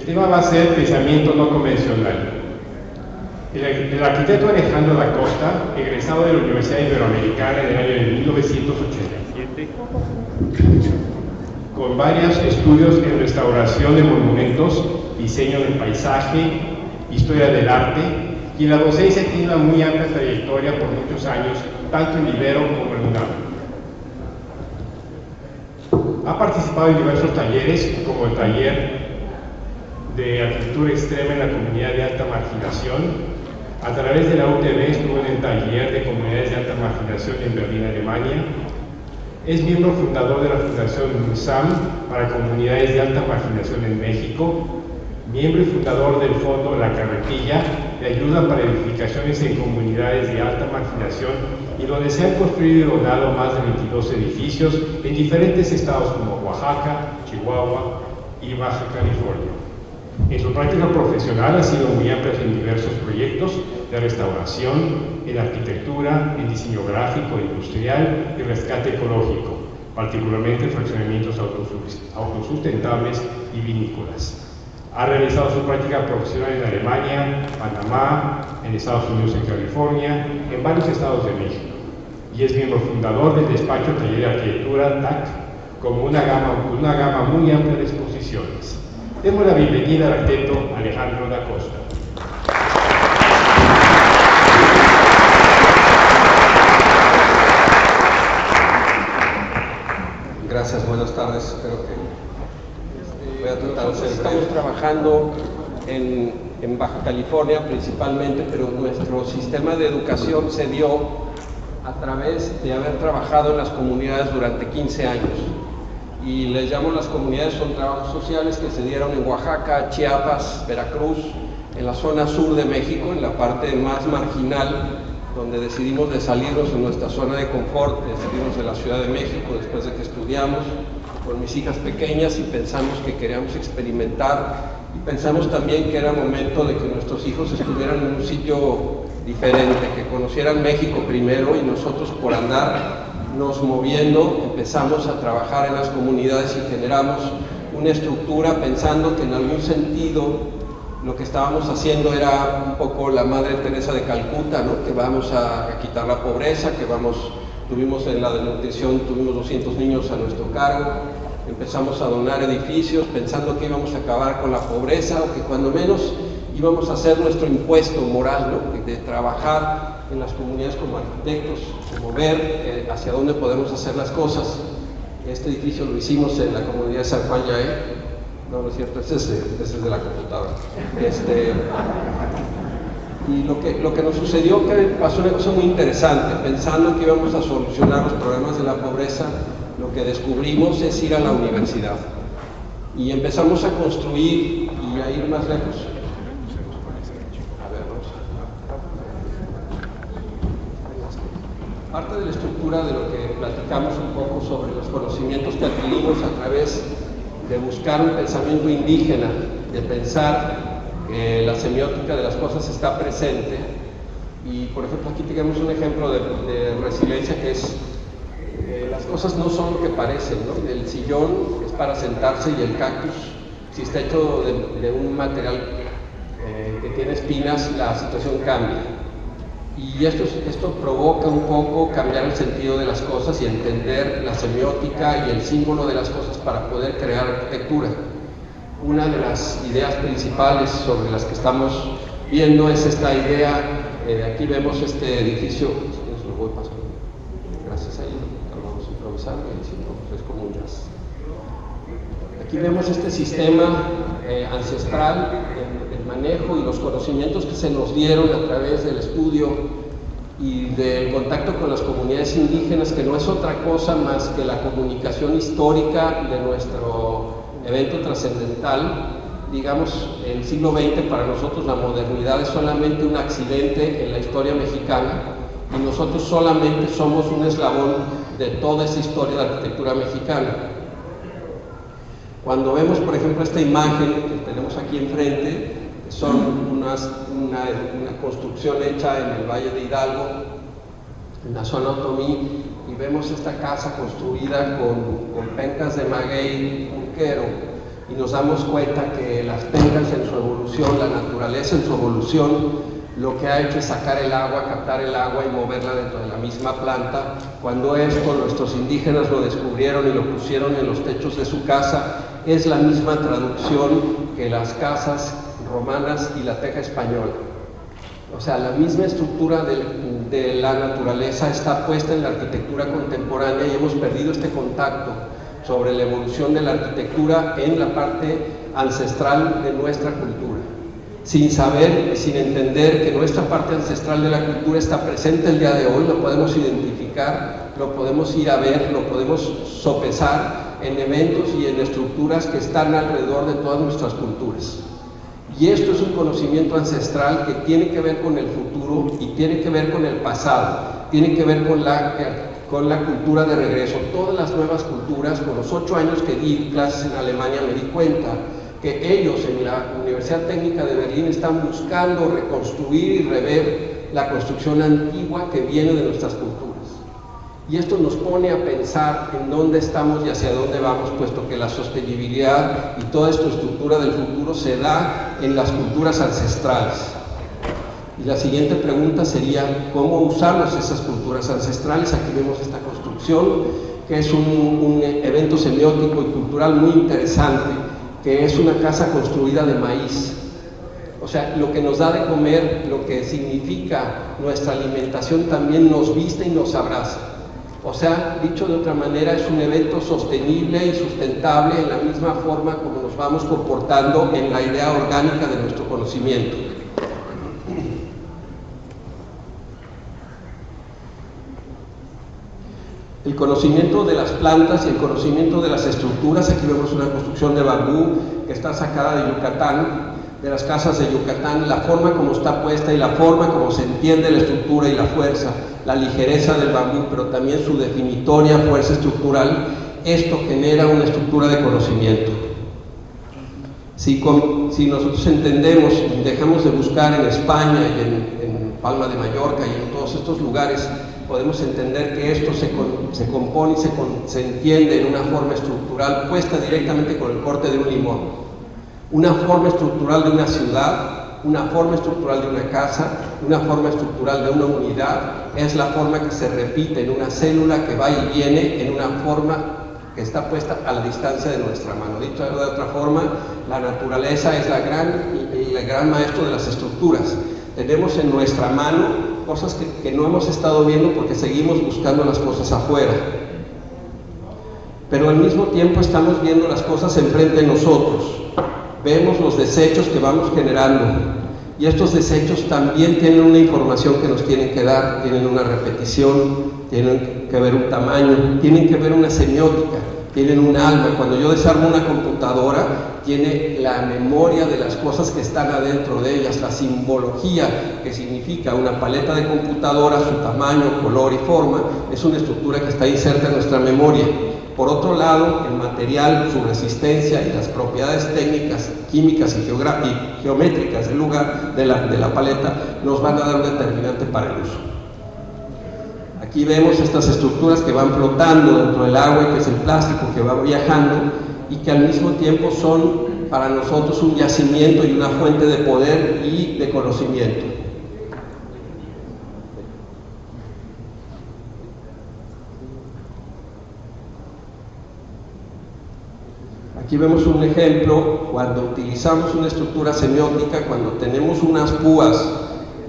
tema va a ser pensamiento no convencional. El arquitecto Alejandro da Costa, egresado de la Universidad Iberoamericana en el año de 1987, con varios estudios en restauración de monumentos, diseño del paisaje, historia del arte, y en la docencia tiene una muy amplia trayectoria por muchos años, tanto en Ibero como en UNAM. Ha participado en diversos talleres, como el taller de arquitectura extrema en la comunidad de alta marginación. A través de la UTB estuvo en el taller de comunidades de alta marginación en Berlín, Alemania. Es miembro fundador de la Fundación MUSAM para comunidades de alta marginación en México, miembro y fundador del Fondo La Carretilla, de ayuda para edificaciones en comunidades de alta marginación, y donde se han construido y donado más de 22 edificios en diferentes estados como Oaxaca, Chihuahua y Baja California. En su práctica profesional ha sido muy amplia en diversos proyectos de restauración, en arquitectura, en diseño gráfico, industrial y rescate ecológico, particularmente fraccionamientos autosustentables y vinícolas. Ha realizado su práctica profesional en Alemania, Panamá, en Estados Unidos, en California, en varios estados de México, y es miembro fundador del despacho Taller de Arquitectura TAC, con una gama muy amplia de exposiciones. Demos la bienvenida al arquitecto Alejandro da Costa. Gracias, buenas tardes. Espero que voy a tratar de ser. Estamos trabajando en Baja California principalmente, pero nuestro sistema de educación se dio a través de haber trabajado en las comunidades durante 15 años. Y les llamo las comunidades, son trabajos sociales que se dieron en Oaxaca, Chiapas, Veracruz, en la zona sur de México, en la parte más marginal, donde decidimos de salirnos de nuestra zona de confort, de salirnos de la Ciudad de México después de que estudiamos con mis hijas pequeñas y pensamos que queríamos experimentar, y pensamos también que era momento de que nuestros hijos estuvieran en un sitio diferente, que conocieran México primero, y nosotros, por andar nos moviendo, empezamos a trabajar en las comunidades y generamos una estructura pensando que en algún sentido lo que estábamos haciendo era un poco la Madre Teresa de Calcuta, ¿no? Que vamos a quitar la pobreza, tuvimos en la desnutrición, tuvimos 200 niños a nuestro cargo, empezamos a donar edificios pensando que íbamos a acabar con la pobreza, o que cuando menos íbamos a hacer nuestro impuesto moral, ¿no? De trabajar en las comunidades como arquitectos, como ver hacia dónde podemos hacer las cosas. Este edificio lo hicimos en la comunidad de San Juan Yaé. No, no es cierto, ese es de la computadora. Y lo que nos sucedió, que pasó una cosa muy interesante, pensando que íbamos a solucionar los problemas de la pobreza, lo que descubrimos es ir a la universidad. Y empezamos a construir y a ir más lejos. Parte de la estructura de lo que platicamos un poco sobre los conocimientos que adquirimos a través de buscar un pensamiento indígena, de pensar que la semiótica de las cosas está presente. Y por ejemplo aquí tenemos un ejemplo de resiliencia, que es las cosas no son lo que parecen, ¿no? El sillón es para sentarse, y el cactus, si está hecho de un material que tiene espinas, la situación cambia. Y esto provoca un poco cambiar el sentido de las cosas y entender la semiótica y el símbolo de las cosas para poder crear arquitectura. Una de las ideas principales sobre las que estamos viendo es esta idea. Aquí vemos este edificio, lo voy pasando, gracias a ello, lo vamos improvisando, y si no, pues es como un jazz. Aquí vemos este sistema ancestral, el manejo y los conocimientos que se nos dieron a través del estudio y del contacto con las comunidades indígenas, que no es otra cosa más que la comunicación histórica de nuestro evento trascendental. Digamos, el siglo XX para nosotros, la modernidad es solamente un accidente en la historia mexicana, y nosotros solamente somos un eslabón de toda esa historia de la arquitectura mexicana. Cuando vemos, por ejemplo, esta imagen que tenemos aquí enfrente, son una construcción hecha en el Valle de Hidalgo, en la zona otomí, y vemos esta casa construida con pencas de maguey pulquero, y nos damos cuenta que las pencas en su evolución, la naturaleza en su evolución, lo que ha hecho es sacar el agua, captar el agua y moverla dentro de la misma planta. Cuando esto nuestros indígenas lo descubrieron y lo pusieron en los techos de su casa, es la misma traducción que las casas romanas y la teja española. O sea, la misma estructura de la naturaleza está puesta en la arquitectura contemporánea y hemos perdido este contacto sobre la evolución de la arquitectura en la parte ancestral de nuestra cultura. Sin saber, sin entender que nuestra parte ancestral de la cultura está presente el día de hoy, lo podemos identificar, lo podemos ir a ver, lo podemos sopesar en eventos y en estructuras que están alrededor de todas nuestras culturas. Y esto es un conocimiento ancestral que tiene que ver con el futuro y tiene que ver con el pasado, tiene que ver con la cultura de regreso. Todas las nuevas culturas, con los 8 años que di clases en Alemania, me di cuenta que ellos en la Universidad Técnica de Berlín están buscando reconstruir y rever la construcción antigua que viene de nuestras culturas. Y esto nos pone a pensar en dónde estamos y hacia dónde vamos, puesto que la sostenibilidad y toda esta estructura del futuro se da en las culturas ancestrales. Y la siguiente pregunta sería, ¿cómo usamos esas culturas ancestrales? Aquí vemos esta construcción, que es un evento semiótico y cultural muy interesante, que es una casa construida de maíz. O sea, lo que nos da de comer, lo que significa nuestra alimentación, también nos viste y nos abraza. O sea, dicho de otra manera, es un evento sostenible y sustentable en la misma forma como nos vamos comportando en la idea orgánica de nuestro conocimiento. El conocimiento de las plantas y el conocimiento de las estructuras, aquí vemos una construcción de bambú que está sacada de Yucatán, de las casas de Yucatán, la forma como está puesta y la forma como se entiende la estructura y la fuerza, la ligereza del bambú, pero también su definitoria fuerza estructural, esto genera una estructura de conocimiento. Si nosotros entendemos y dejamos de buscar en España y en Palma de Mallorca y en todos estos lugares, podemos entender que esto se compone y se entiende en una forma estructural puesta directamente con el corte de un limón. Una forma estructural de una ciudad, una forma estructural de una casa, una forma estructural de una unidad, es la forma que se repite en una célula que va y viene en una forma que está puesta a la distancia de nuestra mano. Dicho de otra forma, la naturaleza es el gran maestro de las estructuras. Tenemos en nuestra mano cosas que no hemos estado viendo porque seguimos buscando las cosas afuera. Pero al mismo tiempo estamos viendo las cosas enfrente de nosotros. Vemos los desechos que vamos generando y estos desechos también tienen una información que nos tienen que dar, tienen una repetición, tienen que ver un tamaño, tienen que ver una semiótica, tienen un alma. Cuando yo desarmo una computadora, tiene la memoria de las cosas que están adentro de ellas, la simbología que significa una paleta de computadora, su tamaño, color y forma, es una estructura que está inserta en nuestra memoria. Por otro lado, el material, su resistencia y las propiedades técnicas, químicas y geométricas del lugar de la paleta nos van a dar un determinante para el uso. Aquí vemos estas estructuras que van flotando dentro del agua, que es el plástico que va viajando y que al mismo tiempo son para nosotros un yacimiento y una fuente de poder y de conocimiento. Aquí vemos un ejemplo cuando utilizamos una estructura semiótica, cuando tenemos unas púas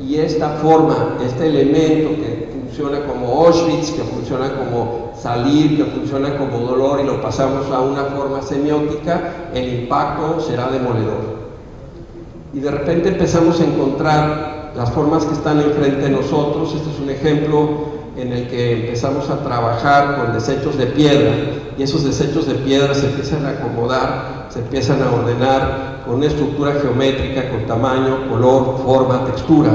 y esta forma, este elemento que funciona como Auschwitz, que funciona como salir, que funciona como dolor y lo pasamos a una forma semiótica, el impacto será demoledor. Y de repente empezamos a encontrar las formas que están enfrente de nosotros. Este es un ejemplo en el que empezamos a trabajar con desechos de piedra y esos desechos de piedra se empiezan a acomodar, se empiezan a ordenar con una estructura geométrica, con tamaño, color, forma, textura.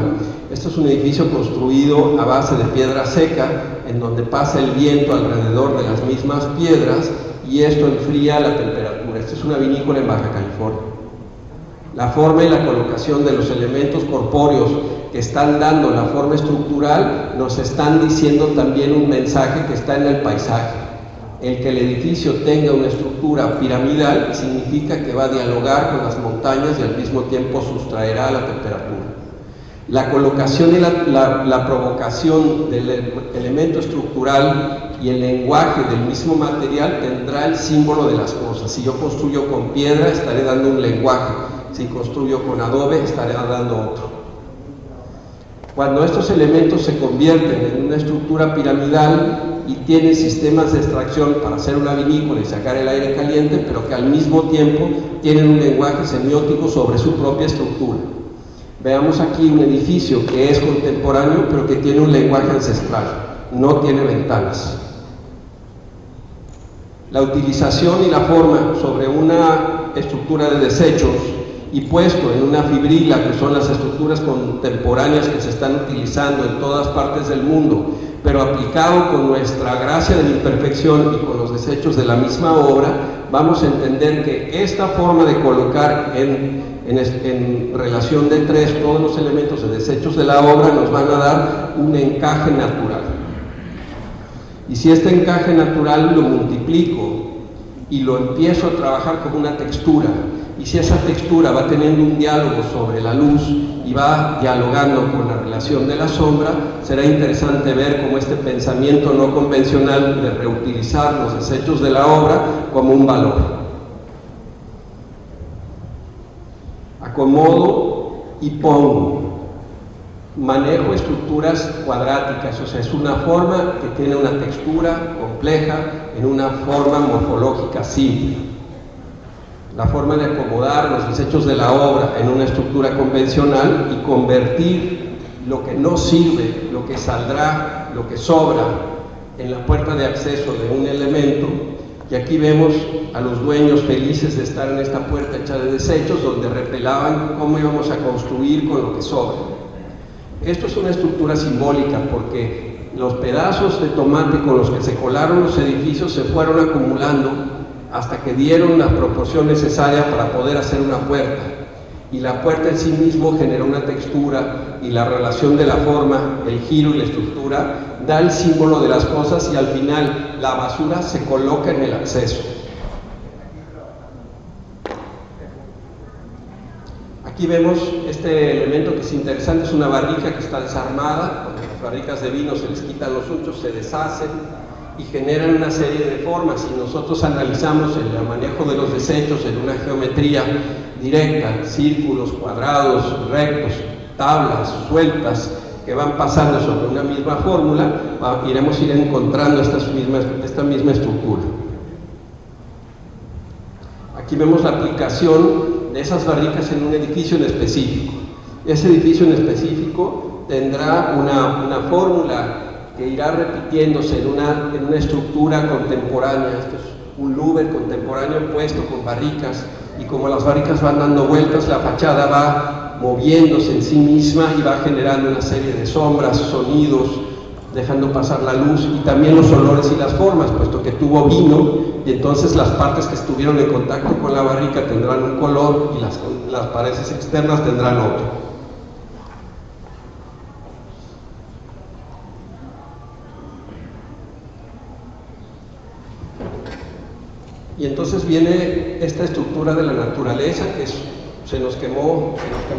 Esto es un edificio construido a base de piedra seca, en donde pasa el viento alrededor de las mismas piedras y esto enfría la temperatura. Esta es una vinícola en Baja California. La forma y la colocación de los elementos corpóreos que están dando la forma estructural nos están diciendo también un mensaje que está en el paisaje. El que el edificio tenga una estructura piramidal significa que va a dialogar con las montañas y al mismo tiempo sustraerá la temperatura. La colocación y la provocación del elemento estructural y el lenguaje del mismo material tendrá el símbolo de las cosas. Si yo construyo con piedra, estaré dando un lenguaje. Si construyo con adobe, estaré dando otro. Cuando estos elementos se convierten en una estructura piramidal y tienen sistemas de extracción para hacer una vinícola y sacar el aire caliente, pero que al mismo tiempo tienen un lenguaje semiótico sobre su propia estructura. Veamos aquí un edificio que es contemporáneo, pero que tiene un lenguaje ancestral, no tiene ventanas. La utilización y la forma sobre una estructura de desechos y puesto en una fibrila, que son las estructuras contemporáneas que se están utilizando en todas partes del mundo, pero aplicado con nuestra gracia de la imperfección y con los desechos de la misma obra, vamos a entender que esta forma de colocar en relación de tres todos los elementos de desechos de la obra nos van a dar un encaje natural. Y si este encaje natural lo multiplico y lo empiezo a trabajar como una textura, y si esa textura va teniendo un diálogo sobre la luz y va dialogando con la relación de la sombra, será interesante ver cómo este pensamiento no convencional de reutilizar los desechos de la obra como un valor. Acomodo y pongo. Manejo estructuras cuadráticas, o sea, es una forma que tiene una textura compleja en una forma morfológica simple. La forma de acomodar los desechos de la obra en una estructura convencional y convertir lo que no sirve, lo que saldrá, lo que sobra en la puerta de acceso de un elemento. Y aquí vemos a los dueños felices de estar en esta puerta hecha de desechos, donde revelaban cómo íbamos a construir con lo que sobra. Esto es una estructura simbólica porque los pedazos de tomate con los que se colaron los edificios se fueron acumulando hasta que dieron la proporción necesaria para poder hacer una puerta. Y la puerta en sí mismo genera una textura y la relación de la forma, el giro y la estructura da el símbolo de las cosas y al final la basura se coloca en el acceso. Aquí vemos este elemento que es interesante, es una barrica que está desarmada. Cuando las barricas de vino se les quitan los unchos, se deshacen y generan una serie de formas. Si nosotros analizamos el manejo de los desechos en una geometría directa, círculos, cuadrados, rectos, tablas, sueltas, que van pasando sobre una misma fórmula, iremos encontrando esta misma estructura. Aquí vemos la aplicación de esas barricas en un edificio en específico. Ese edificio en específico tendrá una fórmula que irá repitiéndose en una estructura contemporánea. Esto es un louver contemporáneo puesto con barricas, y como las barricas van dando vueltas, la fachada va moviéndose en sí misma y va generando una serie de sombras, sonidos, dejando pasar la luz y también los olores y las formas, puesto que tuvo vino, y entonces las partes que estuvieron en contacto con la barrica tendrán un color y las paredes externas tendrán otro. Y entonces viene esta estructura de la naturaleza, que se nos quemó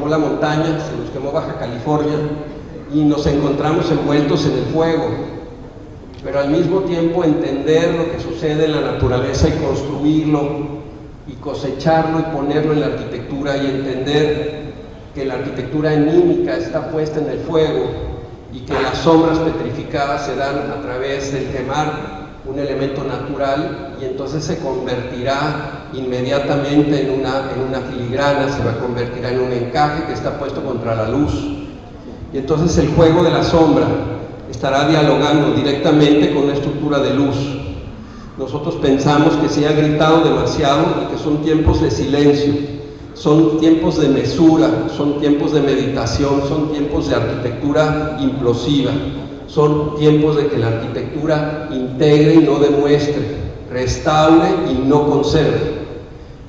la montaña, se nos quemó Baja California, y nos encontramos envueltos en el fuego, pero al mismo tiempo entender lo que sucede en la naturaleza y construirlo, y cosecharlo y ponerlo en la arquitectura, y entender que la arquitectura anímica está puesta en el fuego, y que las sombras petrificadas se dan a través del quemar un elemento natural, y entonces se convertirá inmediatamente en una filigrana, se va a convertir en un encaje que está puesto contra la luz. Y entonces el juego de la sombra estará dialogando directamente con una estructura de luz. Nosotros pensamos que se ha gritado demasiado y que son tiempos de silencio, son tiempos de mesura, son tiempos de meditación, son tiempos de arquitectura implosiva. Son tiempos de que la arquitectura integre y no demuestre, restaure y no conserve.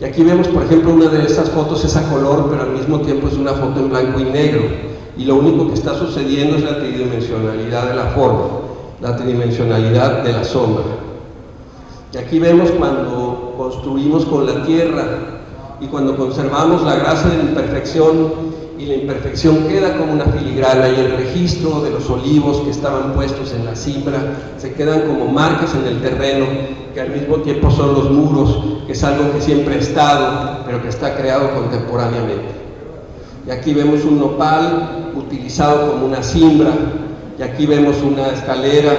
Y aquí vemos, por ejemplo, una de esas fotos es a color, pero al mismo tiempo es una foto en blanco y negro. Y lo único que está sucediendo es la tridimensionalidad de la forma, la tridimensionalidad de la sombra. Y aquí vemos cuando construimos con la tierra y cuando conservamos la gracia de la imperfección, y la imperfección queda como una filigrana, y el registro de los olivos que estaban puestos en la cimbra se quedan como marcas en el terreno, que al mismo tiempo son los muros, que es algo que siempre ha estado, pero que está creado contemporáneamente. Y aquí vemos un nopal utilizado como una cimbra, y aquí vemos una escalera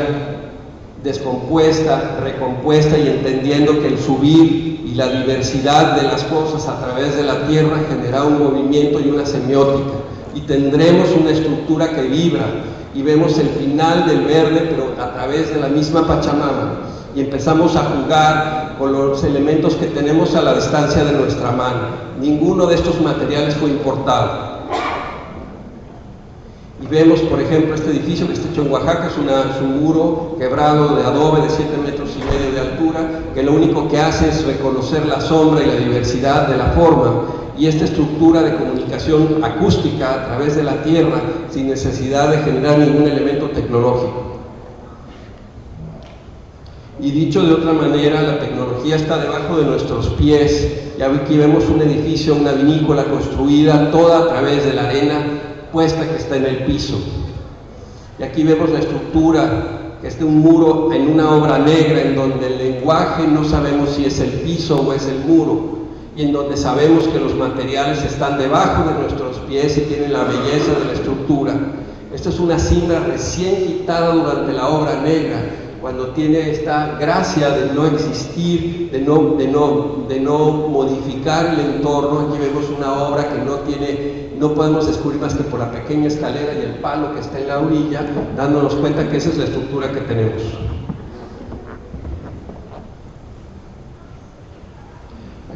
descompuesta, recompuesta, y entendiendo que el subir y la diversidad de las cosas a través de la tierra genera un movimiento y una semiótica, y tendremos una estructura que vibra, y vemos el final del verde, pero a través de la misma Pachamama, y empezamos a jugar con los elementos que tenemos a la distancia de nuestra mano. Ninguno de estos materiales fue importado. Y vemos, por ejemplo, este edificio que está hecho en Oaxaca, es un muro quebrado de adobe de 7,5 metros de altura, que lo único que hace es reconocer la sombra y la diversidad de la forma, y esta estructura de comunicación acústica a través de la tierra, sin necesidad de generar ningún elemento tecnológico. Y dicho de otra manera, la tecnología está debajo de nuestros pies. Y aquí vemos un edificio, una vinícola construida toda a través de la arena puesta que está en el piso. Y aquí vemos la estructura, que es de un muro en una obra negra, en donde el lenguaje no sabemos si es el piso o es el muro, y en donde sabemos que los materiales están debajo de nuestros pies y tienen la belleza de la estructura. Esta es una cimbra recién quitada durante la obra negra, cuando tiene esta gracia de no existir, de no modificar el entorno. Aquí vemos una obra que no podemos descubrir más que por la pequeña escalera y el palo que está en la orilla, dándonos cuenta que esa es la estructura que tenemos.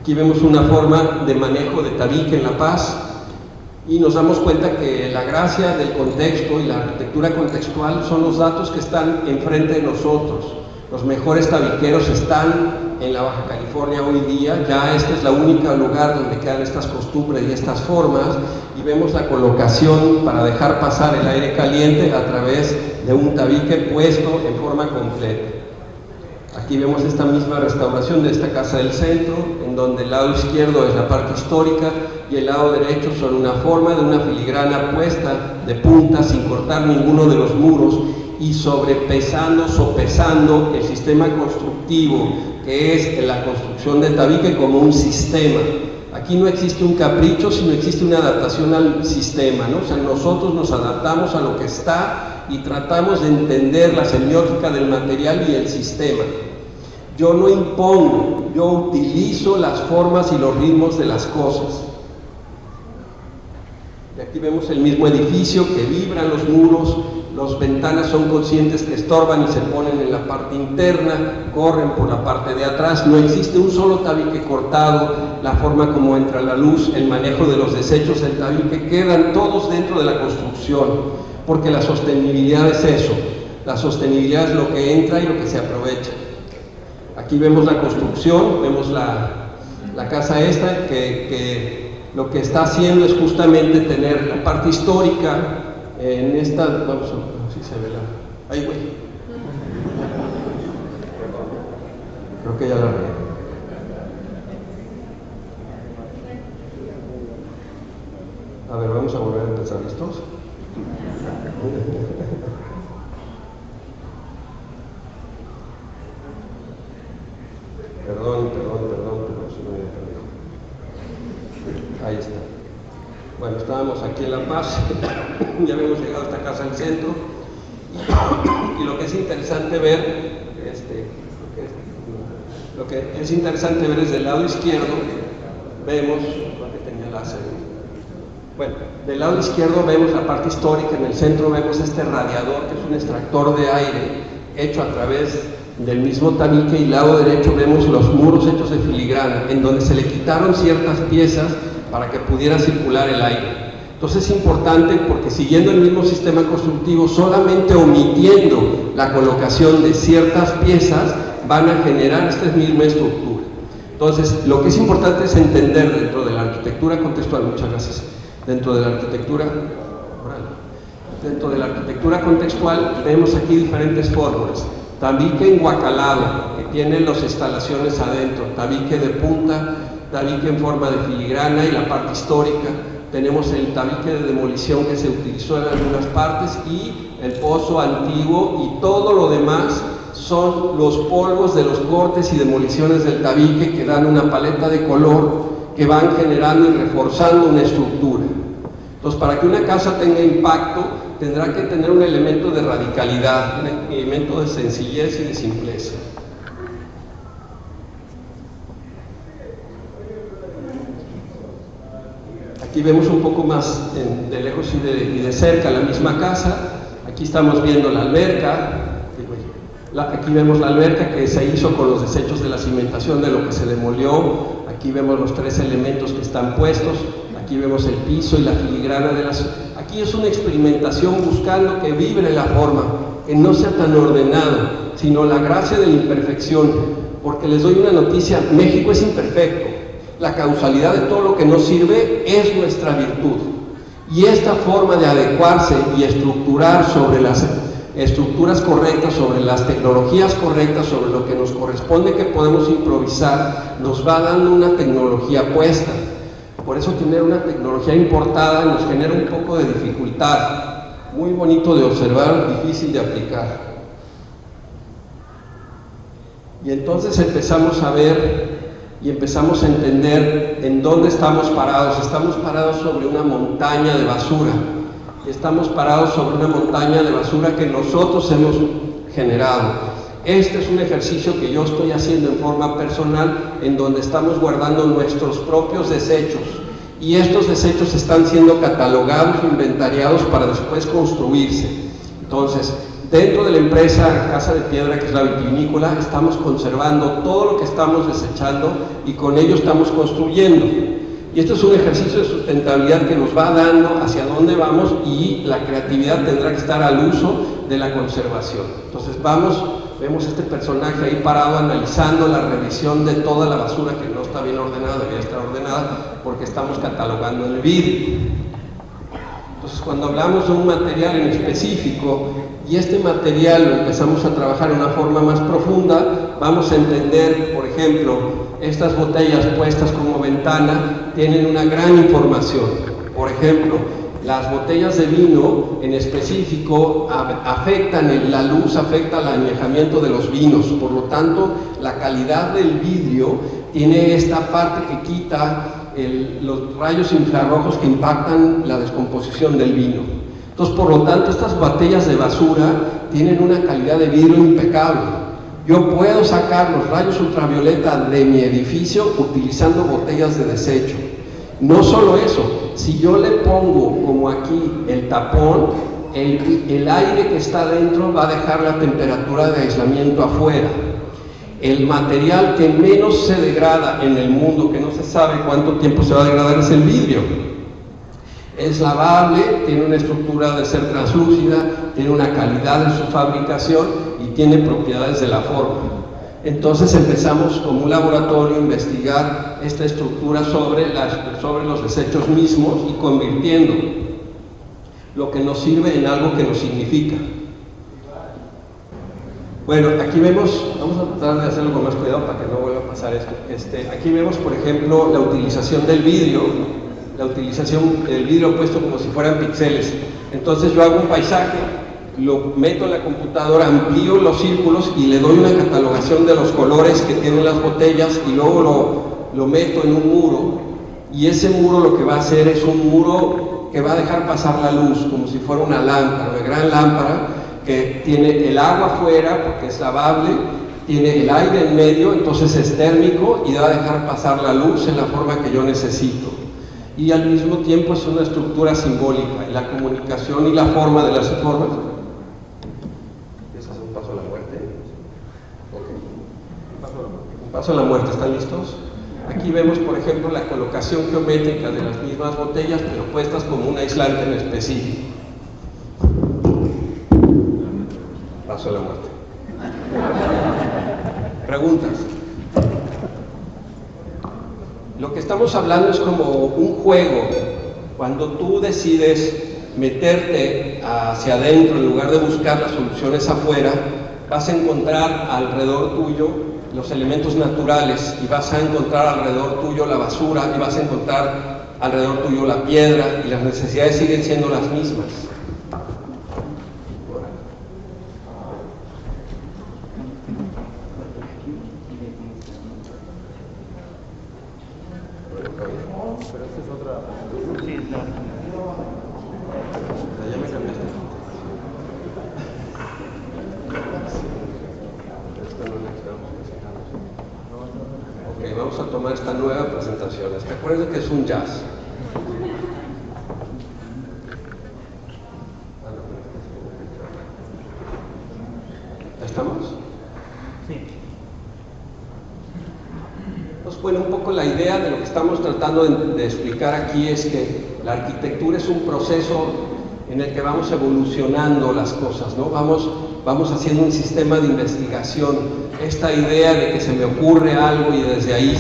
Aquí vemos una forma de manejo de tabique en La Paz, y nos damos cuenta que la gracia del contexto y la arquitectura contextual son los datos que están enfrente de nosotros. Los mejores tabiqueros están en la Baja California hoy día, ya este es el único lugar donde quedan estas costumbres y estas formas, y vemos la colocación para dejar pasar el aire caliente a través de un tabique puesto en forma completa. Aquí vemos esta misma restauración de esta casa del centro, en donde el lado izquierdo es la parte histórica y el lado derecho son una forma de una filigrana puesta de punta sin cortar ninguno de los muros, y sobrepesando, sopesando el sistema constructivo, que es la construcción de tabique como un sistema. Aquí no existe un capricho, sino existe una adaptación al sistema, ¿no? O sea, nosotros nos adaptamos a lo que está y tratamos de entender la semiótica del material y el sistema. Yo no impongo, yo utilizo las formas y los ritmos de las cosas. Y aquí vemos el mismo edificio que vibran los muros, las ventanas son conscientes que estorban y se ponen en la parte interna, corren por la parte de atrás, no existe un solo tabique cortado, la forma como entra la luz, el manejo de los desechos del tabique, quedan todos dentro de la construcción, porque la sostenibilidad es eso, la sostenibilidad es lo que entra y lo que se aprovecha. Aquí vemos la construcción, vemos la casa esta, que lo que está haciendo es justamente tener la parte histórica en esta, vamos a ver si se ve ahí voy. Creo que ya la regué. A ver, vamos a volver a empezar, ¿listos? Perdón, pero si no me perdido. Ahí está. Bueno, estábamos aquí en La Paz, ya habíamos llegado a esta casa del centro, y lo que es interesante ver, lo que es interesante ver es del lado izquierdo, vemos, bueno, del lado izquierdo vemos la parte histórica, en el centro vemos este radiador, que es un extractor de aire, hecho a través del mismo tabique, y del lado derecho vemos los muros hechos de filigrana, en donde se le quitaron ciertas piezas para que pudiera circular el aire. Entonces es importante porque siguiendo el mismo sistema constructivo, solamente omitiendo la colocación de ciertas piezas, van a generar esta misma estructura. Entonces, lo que es importante es entender dentro de la arquitectura contextual, muchas gracias, dentro de la arquitectura contextual vemos aquí diferentes fórmulas. Tabique enguacalado, que tiene las instalaciones adentro, tabique de punta, tabique en forma de filigrana y la parte histórica. Tenemos el tabique de demolición que se utilizó en algunas partes y el pozo antiguo, y todo lo demás son los polvos de los cortes y demoliciones del tabique que dan una paleta de color que van generando y reforzando una estructura. Entonces, para que una casa tenga impacto, tendrá que tener un elemento de radicalidad, un elemento de sencillez y de simpleza. Aquí vemos un poco más de lejos y de cerca la misma casa. Aquí estamos viendo la alberca. Aquí vemos la alberca que se hizo con los desechos de la cimentación de lo que se demolió. Aquí vemos los 3 elementos que están puestos. Aquí vemos el piso y la filigrana de las... Aquí es una experimentación buscando que vibre la forma, que no sea tan ordenado, sino la gracia de la imperfección. Porque les doy una noticia: México es imperfecto. La causalidad de todo lo que nos sirve es nuestra virtud. Y esta forma de adecuarse y estructurar sobre las estructuras correctas, sobre las tecnologías correctas, sobre lo que nos corresponde que podemos improvisar, nos va dando una tecnología puesta. Por eso tener una tecnología importada nos genera un poco de dificultad. Muy bonito de observar, difícil de aplicar. Y entonces empezamos a ver y empezamos a entender en dónde estamos parados. Estamos parados sobre una montaña de basura. Estamos parados sobre una montaña de basura que nosotros hemos generado. Este es un ejercicio que yo estoy haciendo en forma personal, en donde estamos guardando nuestros propios desechos. Y estos desechos están siendo catalogados, inventariados para después construirse. Entonces, dentro de la empresa Casa de Piedra, que es la vitivinícola, estamos conservando todo lo que estamos desechando y con ello estamos construyendo. Y esto es un ejercicio de sustentabilidad que nos va dando hacia dónde vamos, y la creatividad tendrá que estar al uso de la conservación. Entonces vemos este personaje ahí parado analizando la revisión de toda la basura que no está bien ordenada, debería estar ordenada, porque estamos catalogando el vidrio. Entonces, cuando hablamos de un material en específico, y este material lo empezamos a trabajar de una forma más profunda, vamos a entender, por ejemplo, estas botellas puestas como ventana tienen una gran información. Por ejemplo, las botellas de vino en específico afectan, la luz afecta al añejamiento de los vinos, por lo tanto, la calidad del vidrio tiene esta parte que quita los rayos infrarrojos que impactan la descomposición del vino. Entonces, por lo tanto, estas botellas de basura tienen una calidad de vidrio impecable. Yo puedo sacar los rayos ultravioleta de mi edificio utilizando botellas de desecho. No solo eso, si yo le pongo como aquí el tapón, el aire que está dentro va a dejar la temperatura de aislamiento afuera. El material que menos se degrada en el mundo, que no se sabe cuánto tiempo se va a degradar, es el vidrio. Es lavable, tiene una estructura de ser translúcida, tiene una calidad en su fabricación y tiene propiedades de la forma. Entonces empezamos como un laboratorio a investigar esta estructura sobre los desechos mismos y convirtiendo lo que nos sirve en algo que nos significa. Bueno, aquí vemos, vamos a tratar de hacerlo con más cuidado para que no vuelva a pasar esto. Aquí vemos, por ejemplo, la utilización del vidrio, la utilización del vidrio puesto como si fueran píxeles. Entonces yo hago un paisaje, lo meto en la computadora, amplío los círculos y le doy una catalogación de los colores que tienen las botellas, y luego lo meto en un muro, y ese muro lo que va a hacer es un muro que va a dejar pasar la luz como si fuera una lámpara, una gran lámpara que tiene el agua afuera porque es lavable, tiene el aire en medio, entonces es térmico y va a dejar pasar la luz en la forma que yo necesito. Y al mismo tiempo es una estructura simbólica, y la comunicación y la forma de las formas. ¿Ese es un paso a la muerte? Ok. Un paso a la muerte, ¿están listos? Aquí vemos, por ejemplo, la colocación geométrica de las mismas botellas, pero puestas como un aislante en específico. Paso a la muerte. Preguntas. Lo que estamos hablando es como un juego. Cuando tú decides meterte hacia adentro en lugar de buscar las soluciones afuera, vas a encontrar alrededor tuyo los elementos naturales, y vas a encontrar alrededor tuyo la basura, y vas a encontrar alrededor tuyo la piedra, y las necesidades siguen siendo las mismas. Pero esta es otra. Sí, no. Ya me cambiaste. Ok, vamos a tomar esta nueva presentación. ¿Te acuerdas que es un jazz? ¿Estamos? Sí. Pues bueno, un poco la idea de lo que estamos tratando de explicar aquí es que la arquitectura es un proceso en el que vamos evolucionando las cosas, ¿no? Vamos haciendo un sistema de investigación. Esta idea de que se me ocurre algo y desde ahí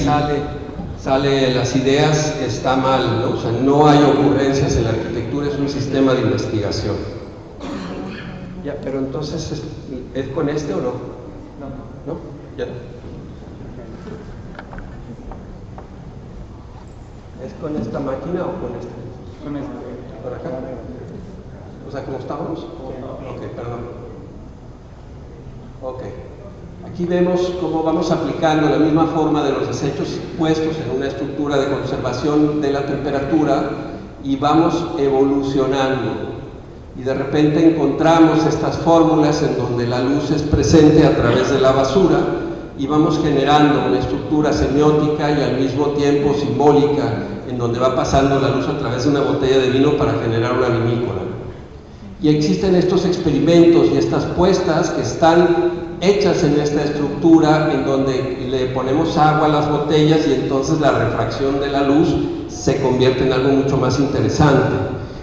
sale las ideas está mal, ¿no? O sea, no hay ocurrencias en la arquitectura, es un sistema de investigación. Ya, pero entonces, ¿es con este o no? No. ¿No? Ya no. ¿Es con esta máquina o con esta? Con esta. ¿Por acá? O sea, ¿cómo estábamos? Ok, perdón. Ok. Aquí vemos cómo vamos aplicando la misma forma de los desechos puestos en una estructura de conservación de la temperatura y vamos evolucionando. Y de repente encontramos estas fórmulas en donde la luz es presente a través de la basura y vamos generando una estructura semiótica y al mismo tiempo simbólica en donde va pasando la luz a través de una botella de vino para generar una vinícola. Y existen estos experimentos y estas puestas que están hechas en esta estructura en donde le ponemos agua a las botellas y entonces la refracción de la luz se convierte en algo mucho más interesante.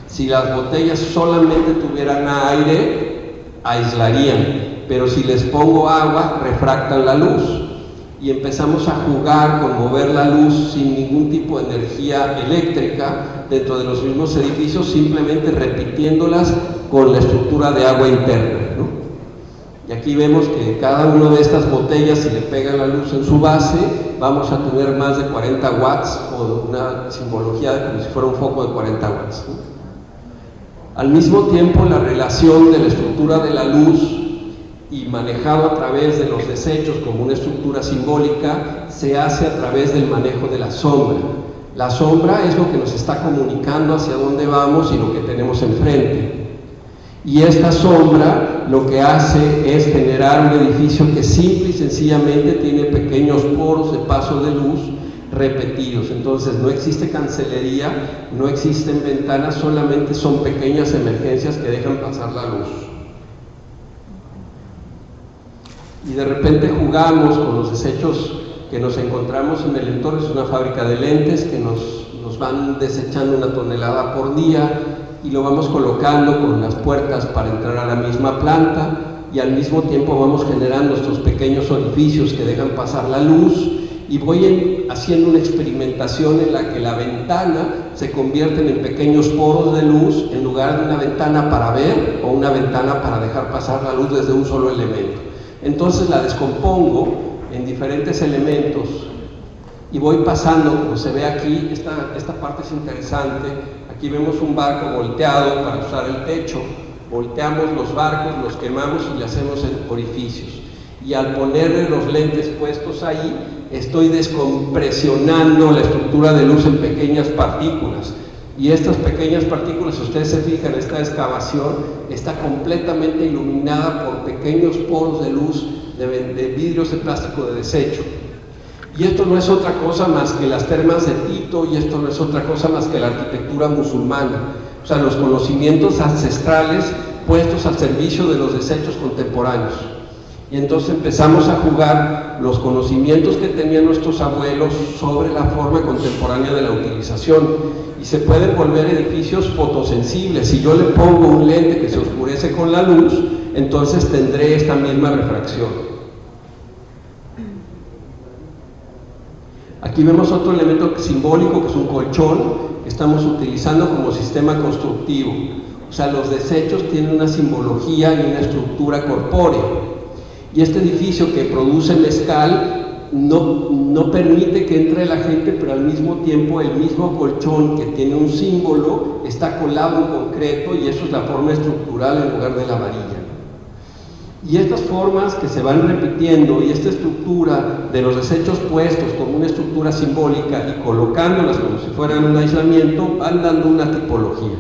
Si las botellas solamente tuvieran aire, aislarían, pero si les pongo agua, refractan la luz. Y empezamos a jugar con mover la luz sin ningún tipo de energía eléctrica dentro de los mismos edificios, simplemente repitiéndolas con la estructura de agua interna, ¿no? Y aquí vemos que cada una de estas botellas, si le pega la luz en su base, vamos a tener más de 40 watts, o una simbología como si fuera un foco de 40 watts, ¿no? Al mismo tiempo, la relación de la estructura de la luz y manejado a través de los desechos como una estructura simbólica se hace a través del manejo de la sombra. La sombra es lo que nos está comunicando hacia dónde vamos y lo que tenemos enfrente. Y esta sombra lo que hace es generar un edificio que simple y sencillamente tiene pequeños poros de paso de luz repetidos. Entonces no existe cancelería, no existen ventanas, solamente son pequeñas emergencias que dejan pasar la luz. Y de repente jugamos con los desechos que nos encontramos en el entorno. Es una fábrica de lentes que nos van desechando 1 tonelada por día y lo vamos colocando con las puertas para entrar a la misma planta y al mismo tiempo vamos generando estos pequeños orificios que dejan pasar la luz y voy haciendo una experimentación en la que la ventana se convierte en pequeños poros de luz en lugar de una ventana para ver o una ventana para dejar pasar la luz desde un solo elemento. Entonces la descompongo en diferentes elementos y voy pasando, como se ve aquí, esta parte es interesante. Aquí vemos un barco volteado para usar el techo, volteamos los barcos, los quemamos y le hacemos orificios. Y al ponerle los lentes puestos ahí, estoy descompresionando la estructura de luz en pequeñas partículas. Y estas pequeñas partículas, si ustedes se fijan, esta excavación está completamente iluminada por pequeños poros de luz de vidrios de plástico de desecho. Y esto no es otra cosa más que las termas de Tito, y esto no es otra cosa más que la arquitectura musulmana. O sea, los conocimientos ancestrales puestos al servicio de los desechos contemporáneos. Y entonces empezamos a jugar los conocimientos que tenían nuestros abuelos sobre la forma contemporánea de la utilización. Y se pueden volver edificios fotosensibles. Si yo le pongo un lente que se oscurece con la luz, entonces tendré esta misma refracción. Aquí vemos otro elemento simbólico que es un colchón que estamos utilizando como sistema constructivo. O sea, los desechos tienen una simbología y una estructura corpórea. Y este edificio que produce mezcal no permite que entre la gente, pero al mismo tiempo el mismo colchón que tiene un símbolo está colado en concreto, y eso es la forma estructural en lugar de la varilla. Y estas formas que se van repitiendo y esta estructura de los desechos puestos como una estructura simbólica y colocándolas como si fueran un aislamiento, van dando una tipología.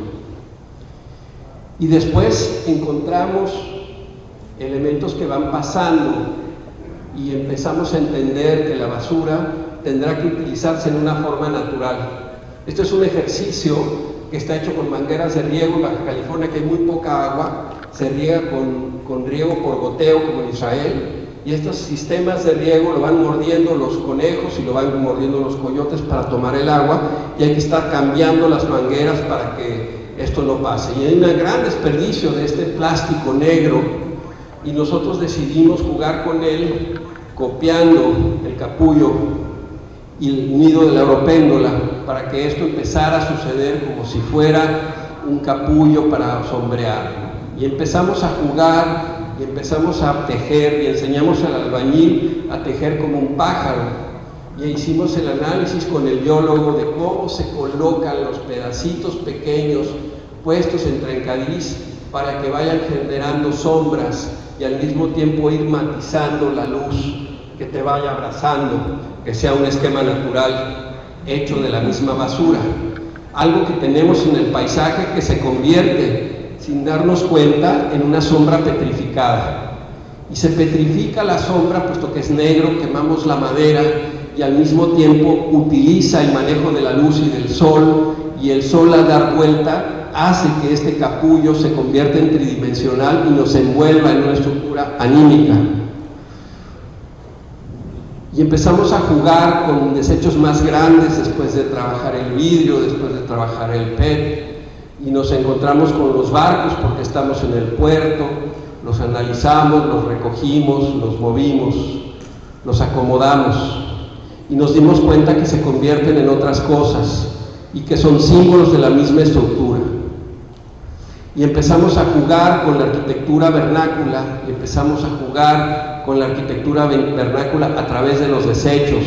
Y después encontramos elementos que van pasando y empezamos a entender que la basura tendrá que utilizarse en una forma natural. Este es un ejercicio que está hecho con mangueras de riego en Baja California, que hay muy poca agua, se riega con riego por goteo como en Israel, y estos sistemas de riego lo van mordiendo los conejos y lo van mordiendo los coyotes para tomar el agua, y hay que estar cambiando las mangueras para que esto no pase. Y hay un gran desperdicio de este plástico negro, y nosotros decidimos jugar con él copiando el capullo y el nido de la oropéndola para que esto empezara a suceder como si fuera un capullo para sombrear. Y empezamos a jugar y empezamos a tejer y enseñamos al albañil a tejer como un pájaro, y hicimos el análisis con el biólogo de cómo se colocan los pedacitos pequeños puestos en trencadís para que vayan generando sombras y al mismo tiempo ir matizando la luz que te vaya abrazando, que sea un esquema natural hecho de la misma basura. Algo que tenemos en el paisaje que se convierte sin darnos cuenta en una sombra petrificada, y se petrifica la sombra puesto que es negro, quemamos la madera y al mismo tiempo utiliza el manejo de la luz y del sol, y el sol al dar vuelta hace que este capullo se convierta en tridimensional y nos envuelva en una estructura anímica. Y empezamos a jugar con desechos más grandes después de trabajar el vidrio, después de trabajar el PET, y nos encontramos con los barcos porque estamos en el puerto, los analizamos, los recogimos, los movimos, los acomodamos, y nos dimos cuenta que se convierten en otras cosas y que son símbolos de la misma estructura. Y empezamos a jugar con la arquitectura vernácula, y empezamos a jugar con la arquitectura vernácula a través de los desechos,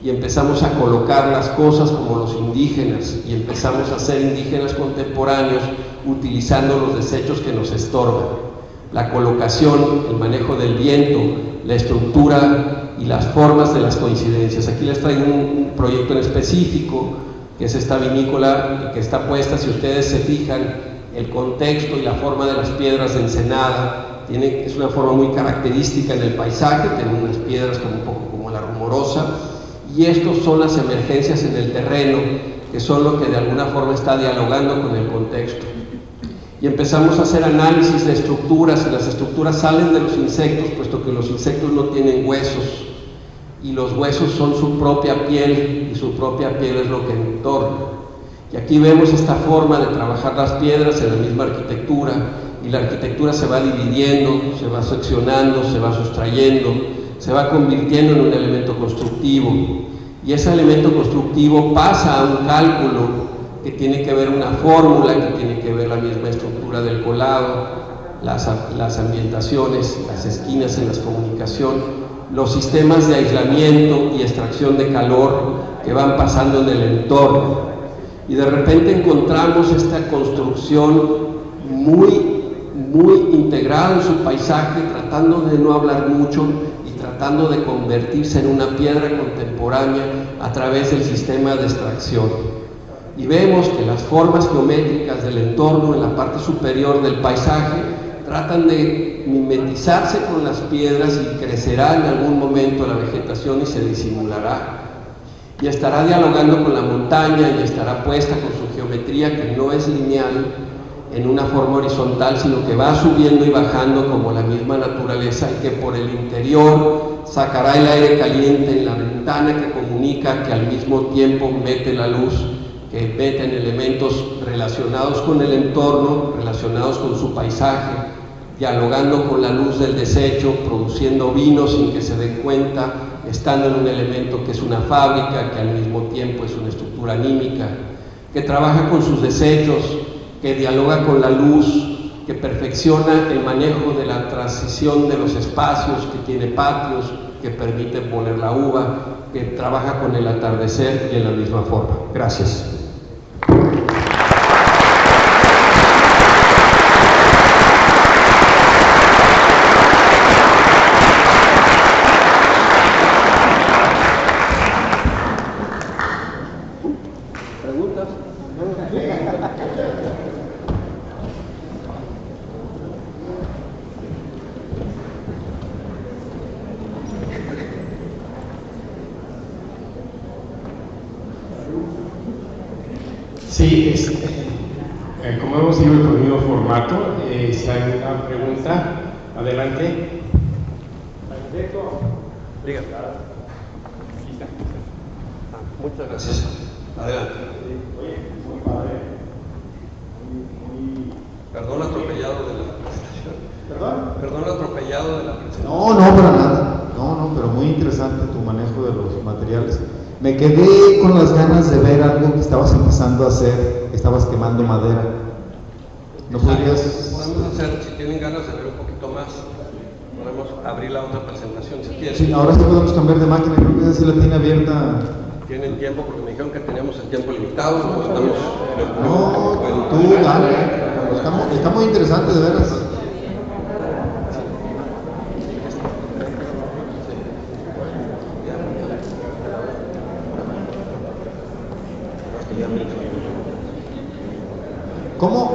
y empezamos a colocar las cosas como los indígenas, y empezamos a ser indígenas contemporáneos utilizando los desechos que nos estorban. La colocación, el manejo del viento, la estructura y las formas de las coincidencias. Aquí les traigo un proyecto en específico, que es esta vinícola que está puesta, si ustedes se fijan, el contexto y la forma de las piedras de Ensenada, es una forma muy característica en el paisaje, tienen unas piedras como un poco como la rumorosa, y estos son las emergencias en el terreno, que son lo que de alguna forma está dialogando con el contexto. Y empezamos a hacer análisis de estructuras, y las estructuras salen de los insectos, puesto que los insectos no tienen huesos, y los huesos son su propia piel, y su propia piel es lo que entorna. Y aquí vemos esta forma de trabajar las piedras en la misma arquitectura, y la arquitectura se va dividiendo, se va seccionando, se va sustrayendo, se va convirtiendo en un elemento constructivo, y ese elemento constructivo pasa a un cálculo que tiene que ver una fórmula, que tiene que ver la misma estructura del colado, las ambientaciones, las esquinas en la comunicación, los sistemas de aislamiento y extracción de calor que van pasando en el entorno. Y de repente encontramos esta construcción muy integrada en su paisaje, tratando de no hablar mucho y tratando de convertirse en una piedra contemporánea a través del sistema de extracción. Y vemos que las formas geométricas del entorno en la parte superior del paisaje tratan de mimetizarse con las piedras, y crecerá en algún momento la vegetación y se disimulará. Y estará dialogando con la montaña, y estará puesta con su geometría, que no es lineal en una forma horizontal, sino que va subiendo y bajando como la misma naturaleza, y que por el interior sacará el aire caliente en la ventana que comunica, que al mismo tiempo mete la luz, que meten elementos relacionados con el entorno, relacionados con su paisaje, dialogando con la luz del desecho, produciendo vino sin que se den cuenta, estando en un elemento que es una fábrica, que al mismo tiempo es una estructura anímica, que trabaja con sus desechos, que dialoga con la luz, que perfecciona el manejo de la transición de los espacios, que tiene patios, que permite poner la uva, que trabaja con el atardecer y en la misma forma. Gracias. ¿Preguntas? Sí, como hemos seguido el mismo formato, si hay una pregunta, adelante. Dígame. Muchas gracias. Adelante. Oye, muy padre. Perdón atropellado de la presentación. ¿Perdón? Perdón atropellado de la presentación. No, para nada. No, pero muy interesante tu manejo de los materiales. Me quedé con las ganas de ver algo que estabas empezando a hacer, estabas quemando madera. ¿No podrías...? Podemos hacer, si tienen ganas de ver un poquito más, podemos abrir la otra presentación si quieren. Sí, ahora sí podemos cambiar de máquina, creo que esa sí la tiene abierta. Tienen tiempo porque me dijeron que teníamos el tiempo limitado, no estamos... No, tú dale. Está muy interesante, de veras.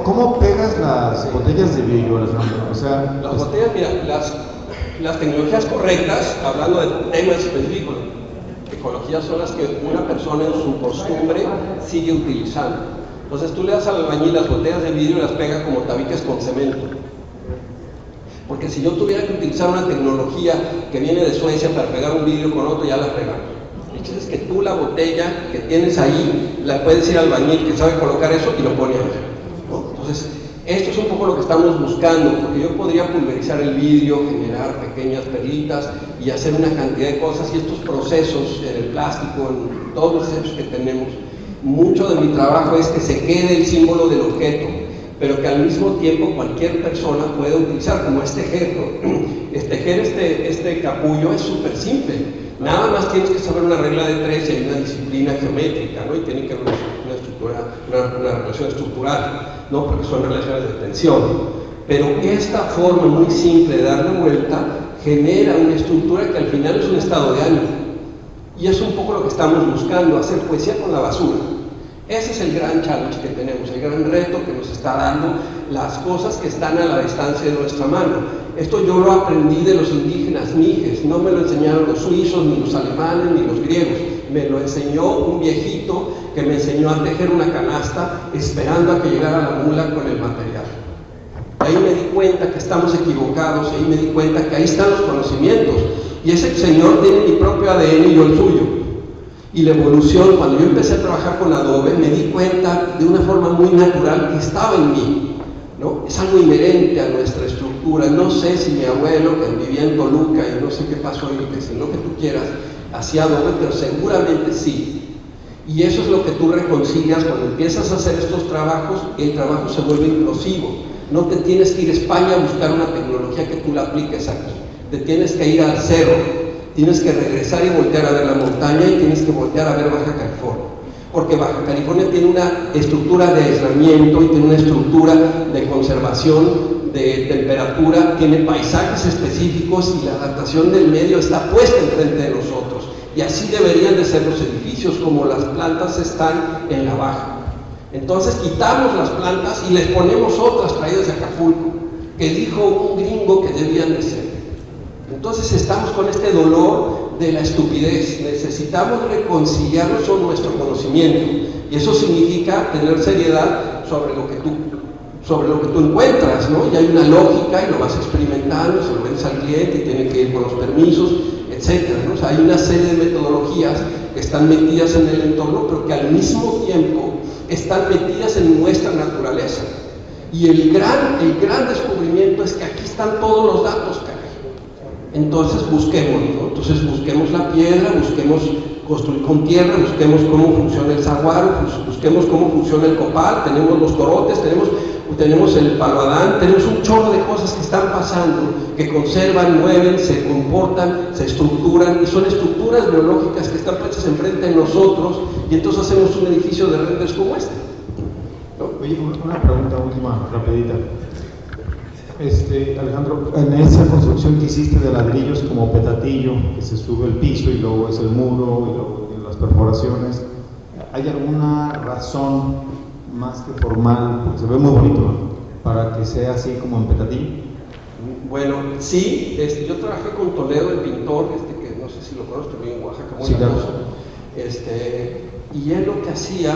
¿Cómo pegas las botellas de vidrio, Alejandro? O sea, las botellas, mira, las tecnologías correctas, hablando de temas específicos, ecología, son las que una persona en su costumbre sigue utilizando. Entonces tú le das al albañil las botellas de vidrio y las pegas como tabiques con cemento. Porque si yo tuviera que utilizar una tecnología que viene de Suecia para pegar un vidrio con otro, ya la pegamos. El chiste es que tú la botella que tienes ahí, la puedes ir al albañil que sabe colocar eso y lo pone ahí, ¿no? Entonces, esto es un poco lo que estamos buscando, porque yo podría pulverizar el vidrio, generar pequeñas perlitas y hacer una cantidad de cosas, y estos procesos en el plástico, en todos los procesos que tenemos, mucho de mi trabajo es que se quede el símbolo del objeto, pero que al mismo tiempo cualquier persona pueda utilizar, como este ejemplo. Tejer este capullo es súper simple. Nada más tienes que saber una regla de 3 y hay una disciplina geométrica, ¿no? Y tiene que haber una relación estructural, ¿no? Porque son relaciones de tensión. Pero esta forma muy simple de darle vuelta genera una estructura que al final es un estado de ánimo. Y es un poco lo que estamos buscando, hacer poesía con la basura. Ese es el gran challenge que tenemos, el gran reto que nos está dando las cosas que están a la distancia de nuestra mano. Esto yo lo aprendí de los indígenas mijes, no me lo enseñaron los suizos, ni los alemanes, ni los griegos. Me lo enseñó un viejito que me enseñó a tejer una canasta esperando a que llegara la mula con el material. Ahí me di cuenta que estamos equivocados, ahí me di cuenta que ahí están los conocimientos. Y ese señor tiene mi propio ADN y yo el suyo. Y la evolución, cuando yo empecé a trabajar con Adobe, me di cuenta de una forma muy natural que estaba en mí, ¿no? Es algo inherente a nuestra estructura. No sé si mi abuelo, que vivía en Toluca y no sé qué pasó ahí, que si lo que tú quieras, hacía Adobe, pero seguramente sí. Y eso es lo que tú reconcilias cuando empiezas a hacer estos trabajos. El trabajo se vuelve inclusivo. No te tienes que ir a España a buscar una tecnología que tú la apliques aquí. Te tienes que ir al cerro. Tienes que regresar y voltear a ver la montaña y tienes que voltear a ver Baja California. Porque Baja California tiene una estructura de aislamiento y tiene una estructura de conservación, de temperatura, tiene paisajes específicos y la adaptación del medio está puesta enfrente de nosotros. Y así deberían de ser los edificios, como las plantas están en la Baja. Entonces quitamos las plantas y les ponemos otras traídas de Acapulco, que dijo un gringo que debían de ser. Entonces estamos con este dolor de la estupidez. Necesitamos reconciliarnos con nuestro conocimiento, y eso significa tener seriedad sobre lo que tú encuentras, ¿no? Y hay una lógica y lo vas experimentando, se lo vendes al cliente y tiene que ir con los permisos, etcétera, ¿no? O sea, hay una serie de metodologías que están metidas en el entorno, pero que al mismo tiempo están metidas en nuestra naturaleza. Y el gran descubrimiento es que aquí están todos los datos, caray. Entonces busquemos, ¿no? Entonces busquemos la piedra, busquemos construir con tierra, busquemos cómo funciona el saguaro, busquemos cómo funciona el copal, tenemos los torotes, tenemos tenemos el Palo Adán, tenemos un chorro de cosas que están pasando, que conservan, mueven, se comportan, se estructuran, y son estructuras biológicas que están puestas enfrente de nosotros, y entonces hacemos un edificio de renders como este, ¿no? Oye, una pregunta última, rapidita. Alejandro, en esa construcción que hiciste de ladrillos como petatillo, que se sube el piso y luego es el muro y luego las perforaciones, ¿hay alguna razón más que formal, porque se ve muy bonito, ¿no?, para que sea así como en petatillo? Bueno, sí, yo trabajé con Toledo, el pintor, que no sé si lo conoces, también en Oaxaca, muy Sí, claro. famoso. Y él lo que hacía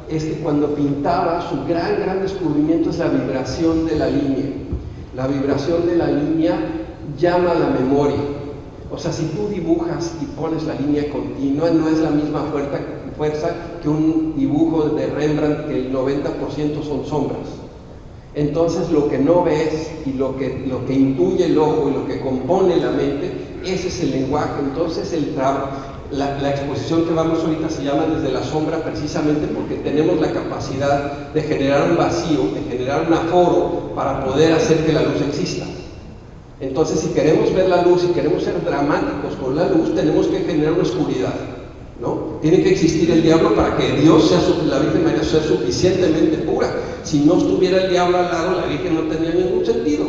es que cuando pintaba, su gran descubrimiento es la vibración de la línea. La vibración de la línea llama a la memoria. O sea, si tú dibujas y pones la línea continua, no es la misma fuerza que un dibujo de Rembrandt, que el 90% son sombras. Entonces, lo que no ves y lo que intuye el ojo y lo que compone la mente, ese es el lenguaje. Entonces, la exposición que vamos ahorita se llama Desde la Sombra, precisamente porque tenemos la capacidad de generar un vacío, de generar un aforo para poder hacer que la luz exista. Entonces, si queremos ver la luz y queremos ser dramáticos con la luz, tenemos que generar una oscuridad, ¿no? Tiene que existir el diablo para que Dios la Virgen María sea suficientemente pura. Si no estuviera el diablo al lado, la Virgen no tendría ningún sentido,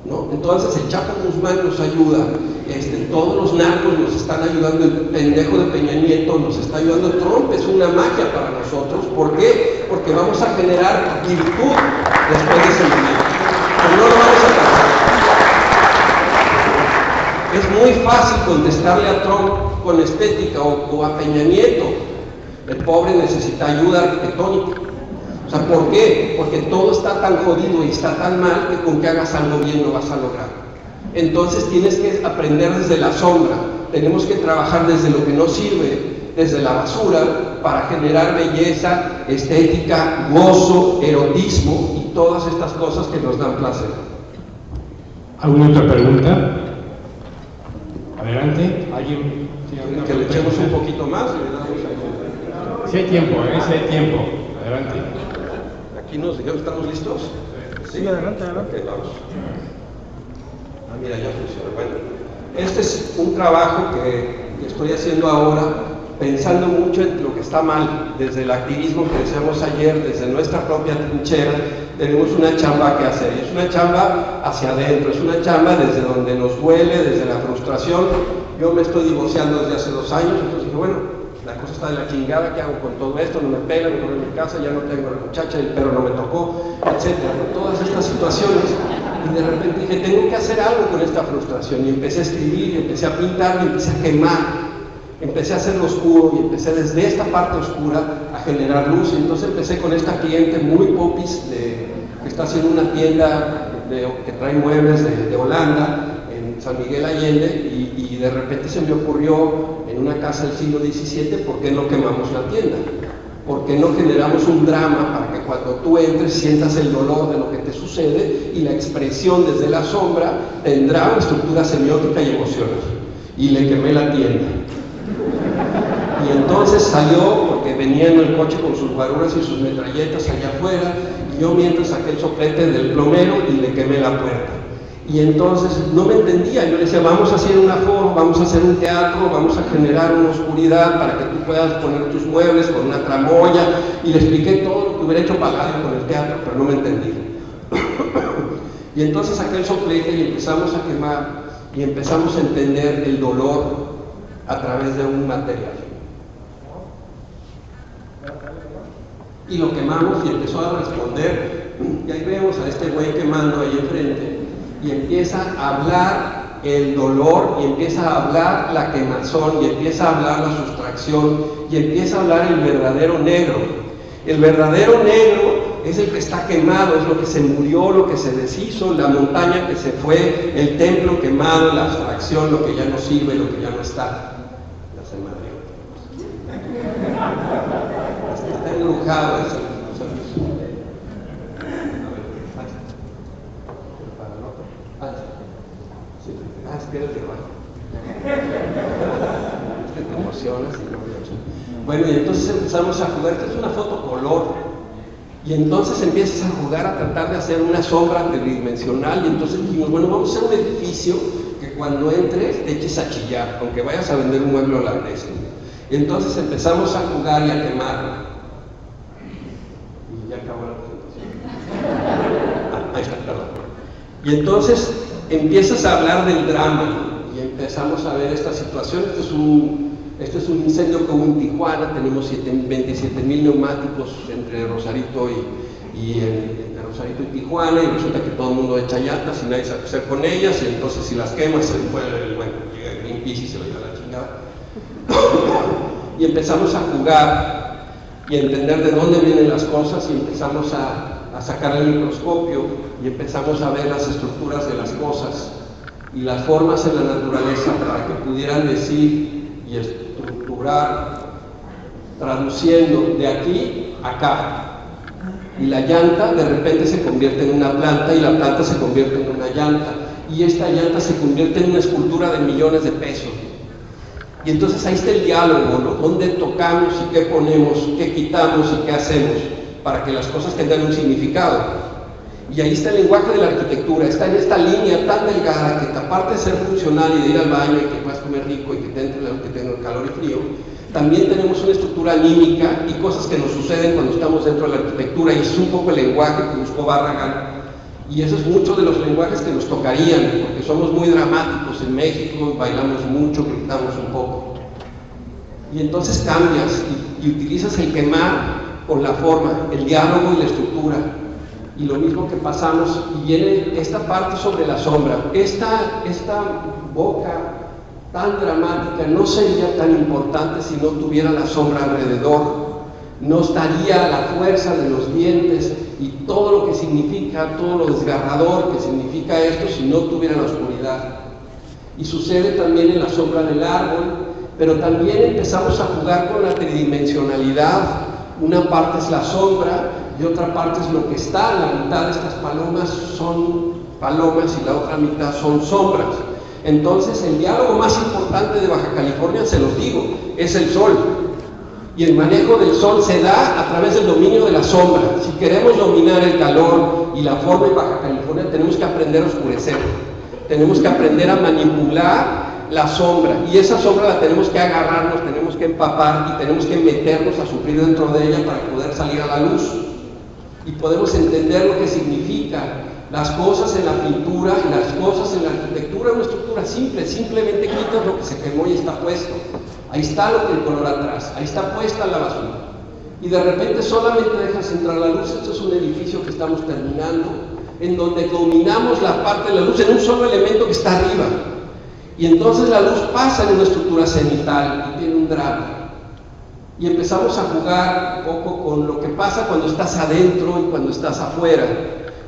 ¿no? Entonces el Chapo Guzmán nos ayuda, todos los narcos nos están ayudando, el pendejo de Peña Nieto nos está ayudando, Trump es una magia para nosotros. ¿Por qué? Porque vamos a generar virtud después de ese momento, pero no lo vamos a alcanzar. Es muy fácil contestarle a Trump con estética o a Peña Nieto. El pobre necesita ayuda arquitectónica. O sea, ¿por qué? Porque todo está tan jodido y está tan mal que con que hagas algo bien lo vas a lograr. Entonces tienes que aprender desde la sombra. Tenemos que trabajar desde lo que no sirve, desde la basura, para generar belleza, estética, gozo, erotismo y todas estas cosas que nos dan placer. ¿Alguna otra pregunta? Adelante. ¿Alguien? Que le echemos un poquito más. Si hay tiempo, si hay tiempo. Adelante. Aquí nos dijeron, ¿estamos listos? Sí, adelante. Okay, vamos. Mira, ya funciona. Bueno, este es un trabajo que estoy haciendo ahora, pensando mucho en lo que está mal, desde el activismo que decíamos ayer, desde nuestra propia trinchera. Tenemos una chamba que hacer, y es una chamba hacia adentro, es una chamba desde donde nos duele, desde la frustración. Yo me estoy divorciando desde hace 2 años, entonces dije, bueno, la cosa está de la chingada, ¿qué hago con todo esto? No me pegan, me corro en mi casa, ya no tengo a la muchacha, el perro no me tocó, etcétera. Todas estas situaciones, y de repente dije, tengo que hacer algo con esta frustración, y empecé a escribir, y empecé a pintar, y empecé a quemar. Empecé a hacerlo oscuro y empecé desde esta parte oscura a generar luz. Y entonces empecé con esta cliente muy popis que está haciendo una tienda que trae muebles de Holanda en San Miguel Allende, y de repente se me ocurrió en una casa del siglo XVII, ¿por qué no quemamos la tienda? ¿Por qué no generamos un drama para que cuando tú entres sientas el dolor de lo que te sucede, y la expresión desde la sombra tendrá una estructura semiótica y emocional? Y le quemé la tienda. Y entonces salió, porque venía en el coche con sus guaruras y sus metralletas allá afuera, y yo mientras saqué el soplete del plomero y le quemé la puerta. Y entonces no me entendía, yo le decía, vamos a hacer un aforo, vamos a hacer un teatro, vamos a generar una oscuridad para que tú puedas poner tus muebles con una tramoya, y le expliqué todo lo que hubiera hecho pagado con el teatro, pero no me entendía. Y entonces saqué el soplete y empezamos a quemar, y empezamos a entender el dolor a través de un material. Y lo quemamos y empezó a responder, y ahí vemos a este güey quemando ahí enfrente, y empieza a hablar el dolor, y empieza a hablar la quemazón, y empieza a hablar la sustracción, y empieza a hablar el verdadero negro. El verdadero negro es el que está quemado, es lo que se murió, lo que se deshizo, la montaña que se fue, el templo quemado, la abstracción, lo que ya no sirve, lo que ya no está. Ya se madrió. Está enlujado eso. Espérate, es que te emocionas y no. Bueno, y entonces empezamos a jugar. Esta es una foto color. Y entonces empiezas a jugar a tratar de hacer una sombra tridimensional, y entonces dijimos, bueno, vamos a hacer un edificio que cuando entres te eches a chillar, aunque vayas a vender un mueble holandés. Y entonces empezamos a jugar y a quemar. Y ya acabó la presentación. Ahí está, perdón. Y entonces empiezas a hablar del drama, y empezamos a ver esta situación. Este es un incendio que hubo en Tijuana. Tenemos 27,000 neumáticos entre Rosarito entre Rosarito y Tijuana, y resulta que todo el mundo echa llantas y nadie sabe qué hacer con ellas, y entonces si las quemas, llega Greenpeace y se lo lleva a la chingada. Y empezamos a jugar y a entender de dónde vienen las cosas, y empezamos a sacar el microscopio y empezamos a ver las estructuras de las cosas y las formas en la naturaleza para que pudieran decir y estructurar, traduciendo de aquí a acá. Y la llanta de repente se convierte en una planta, y la planta se convierte en una llanta, y esta llanta se convierte en una escultura de millones de pesos. Y entonces ahí está el diálogo, ¿no? Dónde tocamos y qué ponemos, qué quitamos y qué hacemos para que las cosas tengan un significado. Y ahí está el lenguaje de la arquitectura, está en esta línea tan delgada que aparte de ser funcional y de ir al baño y que puedas comer rico y que te entre que tenga calor y frío, también tenemos una estructura anímica y cosas que nos suceden cuando estamos dentro de la arquitectura, y es un poco el lenguaje que buscó Barragán. Y eso es mucho de los lenguajes que nos tocarían, porque somos muy dramáticos en México, bailamos mucho, gritamos un poco. Y entonces cambias y utilizas el quemar con la forma, el diálogo y la estructura. Y lo mismo que pasamos, y viene esta parte sobre la sombra. Esta boca tan dramática no sería tan importante si no tuviera la sombra alrededor. No estaría la fuerza de los dientes y todo lo que significa, todo lo desgarrador que significa esto si no tuviera la oscuridad. Y sucede también en la sombra del árbol, pero también empezamos a jugar con la tridimensionalidad. Una parte es la sombra y otra parte es lo que está. La mitad de estas palomas son palomas y la otra mitad son sombras. Entonces el diálogo más importante de Baja California, se los digo, es el sol. Y el manejo del sol se da a través del dominio de la sombra. Si queremos dominar el calor y la forma en Baja California, tenemos que aprender a oscurecer. Tenemos que aprender a manipular la sombra. Y esa sombra la tenemos que agarrar, nos tenemos que empapar y tenemos que meternos a sufrir dentro de ella para poder salir a la luz. Y podemos entender lo que significa las cosas en la pintura y las cosas en la arquitectura. Una estructura simple, simplemente quitas lo que se quemó y está puesto. Ahí está lo que el color atrás, ahí está puesta la basura. Y de repente solamente dejas entrar la luz. Esto es un edificio que estamos terminando, en donde dominamos la parte de la luz en un solo elemento que está arriba. Y entonces la luz pasa en una estructura cenital y tiene un drama. Y empezamos a jugar un poco con lo que pasa cuando estás adentro y cuando estás afuera.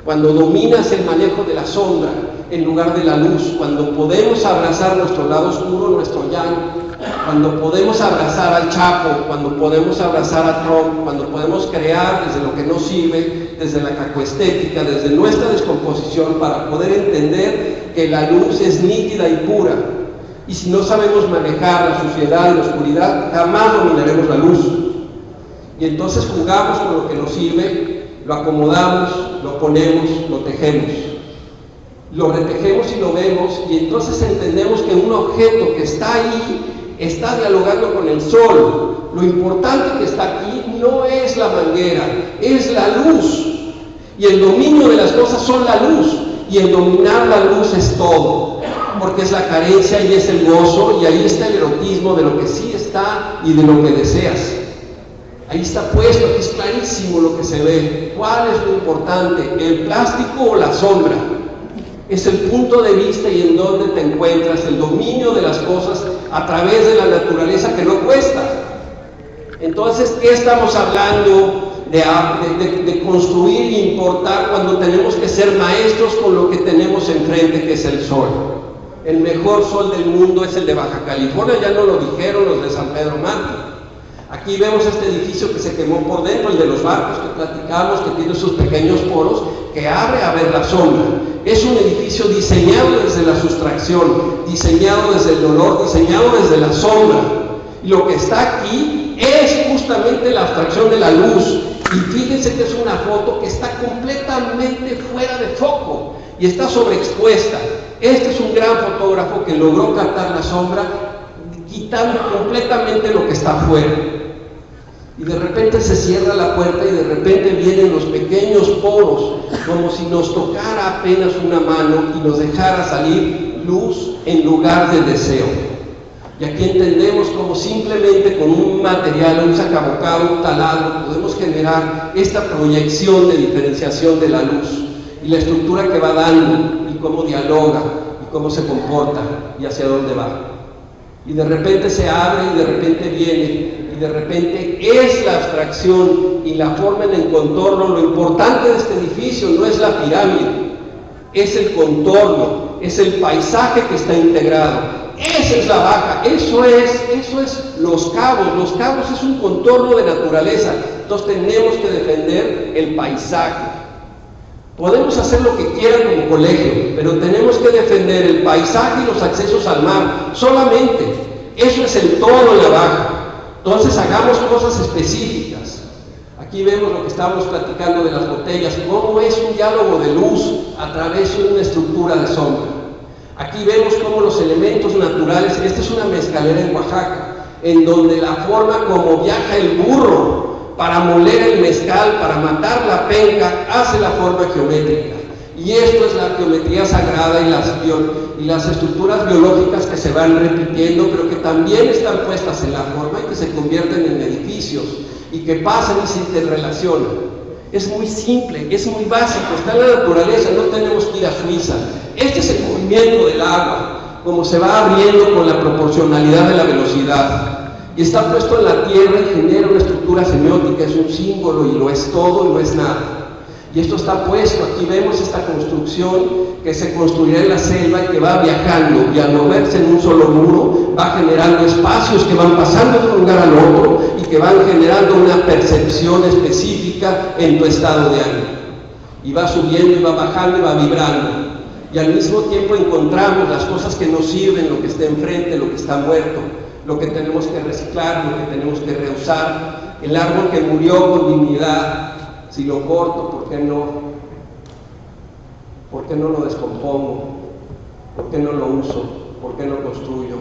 Cuando dominas el manejo de la sombra en lugar de la luz, cuando podemos abrazar nuestro lado oscuro, nuestro yang, cuando podemos abrazar al Chapo, cuando podemos abrazar a Trump, cuando podemos crear desde lo que no sirve, desde la cacoestética, desde nuestra descomposición, para poder entender que la luz es nítida y pura. Y si no sabemos manejar la suciedad y la oscuridad, jamás dominaremos la luz. Y entonces jugamos con lo que nos sirve, lo acomodamos, lo ponemos, lo tejemos. Lo retejemos y lo vemos, y entonces entendemos que un objeto que está ahí está dialogando con el sol. Lo importante que está aquí no es la manguera, es la luz. Y el dominio de las cosas son la luz, y el dominar la luz es todo, porque es la carencia y es el gozo, y ahí está el erotismo de lo que sí está y de lo que deseas. Ahí está puesto, aquí es clarísimo lo que se ve. ¿Cuál es lo importante? ¿El plástico o la sombra? Es el punto de vista y en dónde te encuentras, el dominio de las cosas a través de la naturaleza, que no cuesta. Entonces, ¿qué estamos hablando de construir e importar cuando tenemos que ser maestros con lo que tenemos enfrente, que es el sol? El mejor sol del mundo es el de Baja California, ya no lo dijeron los de San Pedro Mártir. Aquí vemos este edificio que se quemó por dentro, el de los barcos que platicamos, que tiene sus pequeños poros, que abre a ver la sombra. Es un edificio diseñado desde la sustracción, diseñado desde el dolor, diseñado desde la sombra. Y lo que está aquí es justamente la abstracción de la luz. Y fíjense que es una foto que está completamente fuera de foco y está sobreexpuesta. Este es un gran fotógrafo que logró captar la sombra, quitando completamente lo que está afuera. Y de repente se cierra la puerta y de repente vienen los pequeños poros, como si nos tocara apenas una mano y nos dejara salir luz en lugar de deseo. Y aquí entendemos cómo simplemente con un material, un sacabocado, un taladro, podemos generar esta proyección de diferenciación de la luz y la estructura que va dando y cómo dialoga y cómo se comporta y hacia dónde va. Y de repente se abre y de repente viene y de repente es la abstracción y la forma en el contorno. Lo importante de este edificio no es la pirámide, es el contorno, es el paisaje que está integrado. Esa es la baja, eso es Los Cabos. Los Cabos es un contorno de naturaleza, entonces tenemos que defender el paisaje. Podemos hacer lo que quieran como colegio, pero tenemos que defender el paisaje y los accesos al mar, solamente. Eso es el todo en la baja. Entonces hagamos cosas específicas. Aquí vemos lo que estábamos platicando de las botellas, cómo es un diálogo de luz a través de una estructura de sombra. Aquí vemos cómo los elementos naturales, esta es una mezcalera en Oaxaca, en donde la forma como viaja el burro para moler el mezcal, para matar la penca, hace la forma geométrica. Y esto es la geometría sagrada y las estructuras biológicas que se van repitiendo, pero que también están puestas en la forma y que se convierten en edificios y que pasan y se interrelacionan. Es muy simple, es muy básico, está en la naturaleza, no tenemos que ir a Suiza. Este es el movimiento del agua, como se va abriendo con la proporcionalidad de la velocidad. Y está puesto en la tierra y genera una estructura semiótica, es un símbolo y lo es todo y no es nada. Y esto está puesto, aquí vemos esta construcción que se construirá en la selva y que va viajando, y al moverse en un solo muro va generando espacios que van pasando de un lugar al otro y que van generando una percepción específica en tu estado de ánimo. Y va subiendo y va bajando y va vibrando. Y al mismo tiempo encontramos las cosas que nos sirven, lo que está enfrente, lo que está muerto, lo que tenemos que reciclar, lo que tenemos que reusar. El árbol que murió con dignidad, si lo corto, ¿por qué no? ¿Por qué no lo descompongo? ¿Por qué no lo uso? ¿Por qué no construyo?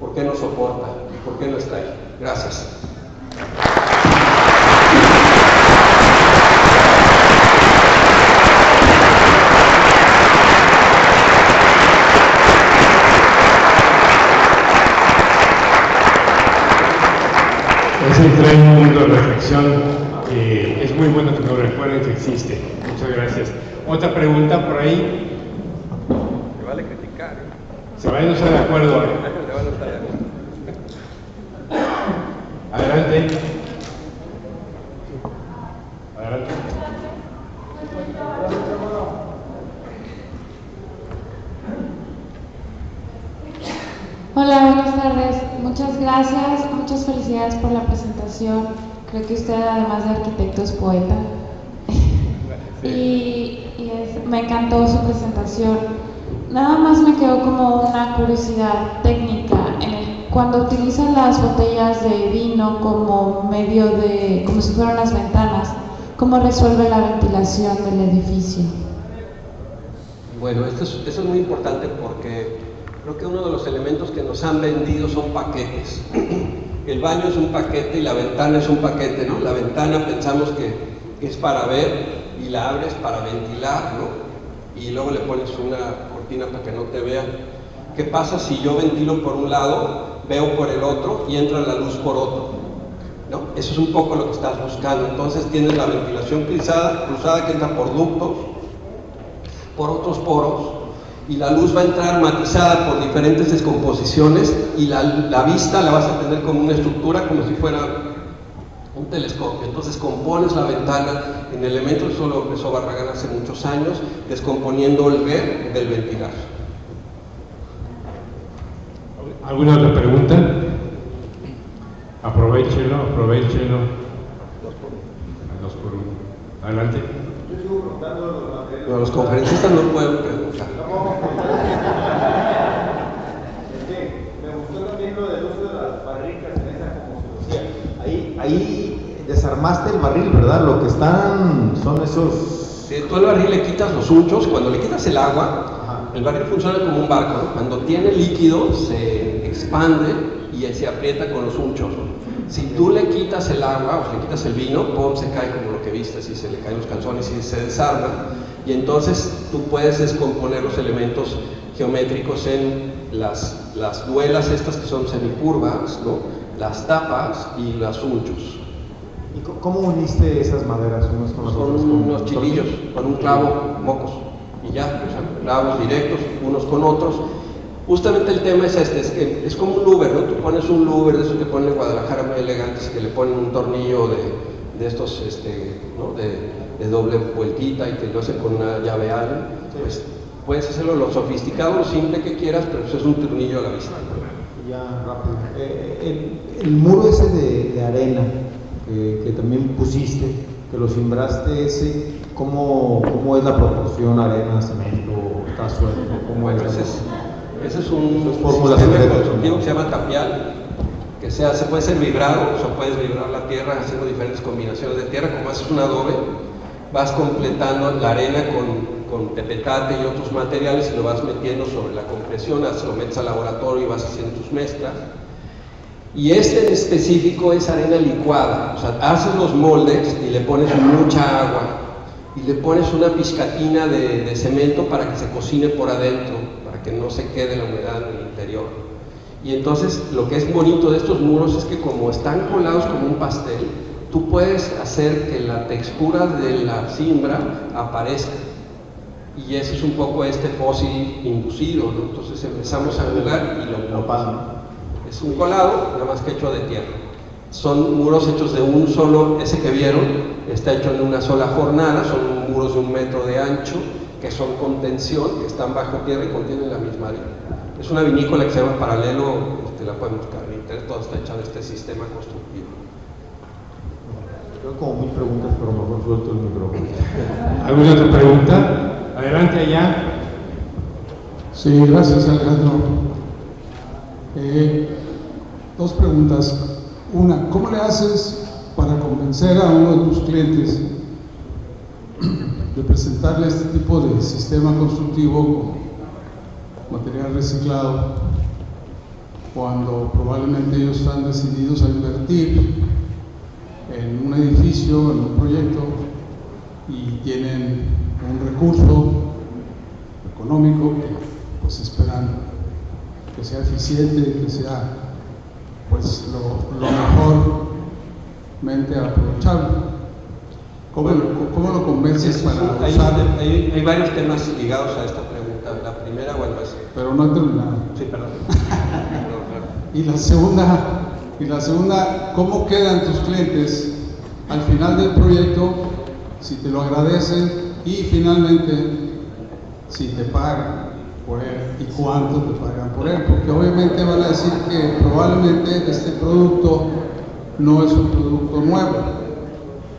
¿Por qué no soporta? ¿Por qué no está ahí? Gracias. Es entrar en un mundo de reflexión que es muy bueno que nos recuerden que existe. Muchas gracias. Otra pregunta por ahí. Me vale criticar. Se vale no estar de acuerdo. Adelante. Adelante. Hola, buenas tardes. Muchas gracias, muchas felicidades por la presentación. Creo que usted, además de arquitecto, es poeta. Me encantó su presentación. Nada más me quedó como una curiosidad técnica. Cuando utilizan las botellas de vino como medio de, como si fueran las ventanas, ¿cómo resuelve la ventilación del edificio? Bueno, eso es muy importante porque creo que uno de los elementos que nos han vendido son paquetes. El baño es un paquete y la ventana es un paquete, ¿no? La ventana pensamos que es para ver y la abres para ventilar, ¿no? Y luego le pones una cortina para que no te vean. ¿Qué pasa si yo ventilo por un lado, veo por el otro y entra la luz por otro? ¿No? Eso es un poco lo que estás buscando. Entonces tienes la ventilación cruzada que entra por ductos, por otros poros, y la luz va a entrar matizada por diferentes descomposiciones y la vista la vas a tener como una estructura, como si fuera un telescopio. Entonces compones la ventana en elementos, eso lo empezó Barragán hace muchos años, descomponiendo el ver del ventilar. ¿Alguna otra pregunta? Aprovechenlo. Dos por uno. Adelante. Yo sigo preguntando los materiales. Pero los conferencistas no pueden preguntar. Me gustó también lo del uso de las barricas en esa, como se decía. Ahí ahí desarmaste el barril, ¿verdad? Lo que están son esos... Sí, tú al barril le quitas los unchos, cuando le quitas el agua, Ajá. el barril funciona como un barco, ¿no? Cuando tiene líquido se expande y se aprieta con los unchos, ¿no? Si tú le quitas el agua o le quitas el vino, pum, se cae como lo que viste, si se le caen los calzones y se desarma, y entonces tú puedes descomponer los elementos geométricos en las duelas estas que son semicurvas, ¿no? Las tapas y las unchos. ¿Y cómo uniste esas maderas unos con los otros? Son unos chilillos, con un clavo, mocos, y ya, o sea, clavos directos unos con otros. Justamente el tema es este, es que es como un louver, ¿no? Tú pones un louver de esos que ponen en Guadalajara muy elegantes, que le ponen un tornillo de estos, ¿no? de doble vueltita y te lo hacen con una llave Allen. Pues puedes hacerlo lo sofisticado, lo simple que quieras, pero eso es un tornillo a la vista. Ya, rápido. El muro ese de arena que también pusiste, que lo simbraste ese, ¿cómo es la proporción arena, cemento, está suelto? ¿Cómo es? Ese es un fórmula sistema secreta, constructivo ¿no? que se llama tapial, que se puede ser vibrado, o sea, puedes vibrar la tierra haciendo diferentes combinaciones de tierra. Como haces un adobe, vas completando la arena con tepetate y otros materiales y lo vas metiendo sobre la compresión, lo metes al laboratorio y vas haciendo tus mezclas. Y este en específico es arena licuada, o sea, haces los moldes y le pones mucha agua y le pones una pizcatina de cemento para que se cocine por adentro, para que no se quede la humedad en el interior. Y entonces lo que es bonito de estos muros es que como están colados como un pastel, tú puedes hacer que la textura de la cimbra aparezca. Y ese es un poco este fósil inducido, ¿no? Entonces empezamos a jugar y lo pasan. es un colado, nada más que hecho de tierra. Son muros hechos de un solo, ese que vieron, está hecho en una sola jornada, son muros de 1 metro de ancho, que son con tensión, que están bajo tierra y contienen la misma arena. Es una vinícola que se llama Paralelo, la pueden buscar en internet, toda está hecha de este sistema constructivo. Tengo como 1000 preguntas, pero mejor suelto el micrófono. ¿Alguna otra pregunta? Adelante allá. Sí, gracias, Alejandro. 2 preguntas. Una, ¿cómo le haces para convencer a uno de tus clientes de presentarle este tipo de sistema constructivo con material reciclado cuando probablemente ellos están decididos a invertir en un edificio, en un proyecto y tienen un recurso económico que pues esperan que sea eficiente, que sea pues lo mejormente aprovechable? ¿Cómo lo convences para usar? Hay varios temas ligados a esta pregunta. La primera, bueno, es... Pero no he terminado. Sí, perdón. Y la segunda, ¿cómo quedan tus clientes al final del proyecto, si te lo agradecen y finalmente si te pagan por él y cuánto te pagan por él? Porque obviamente van a decir que probablemente este producto no es un producto nuevo.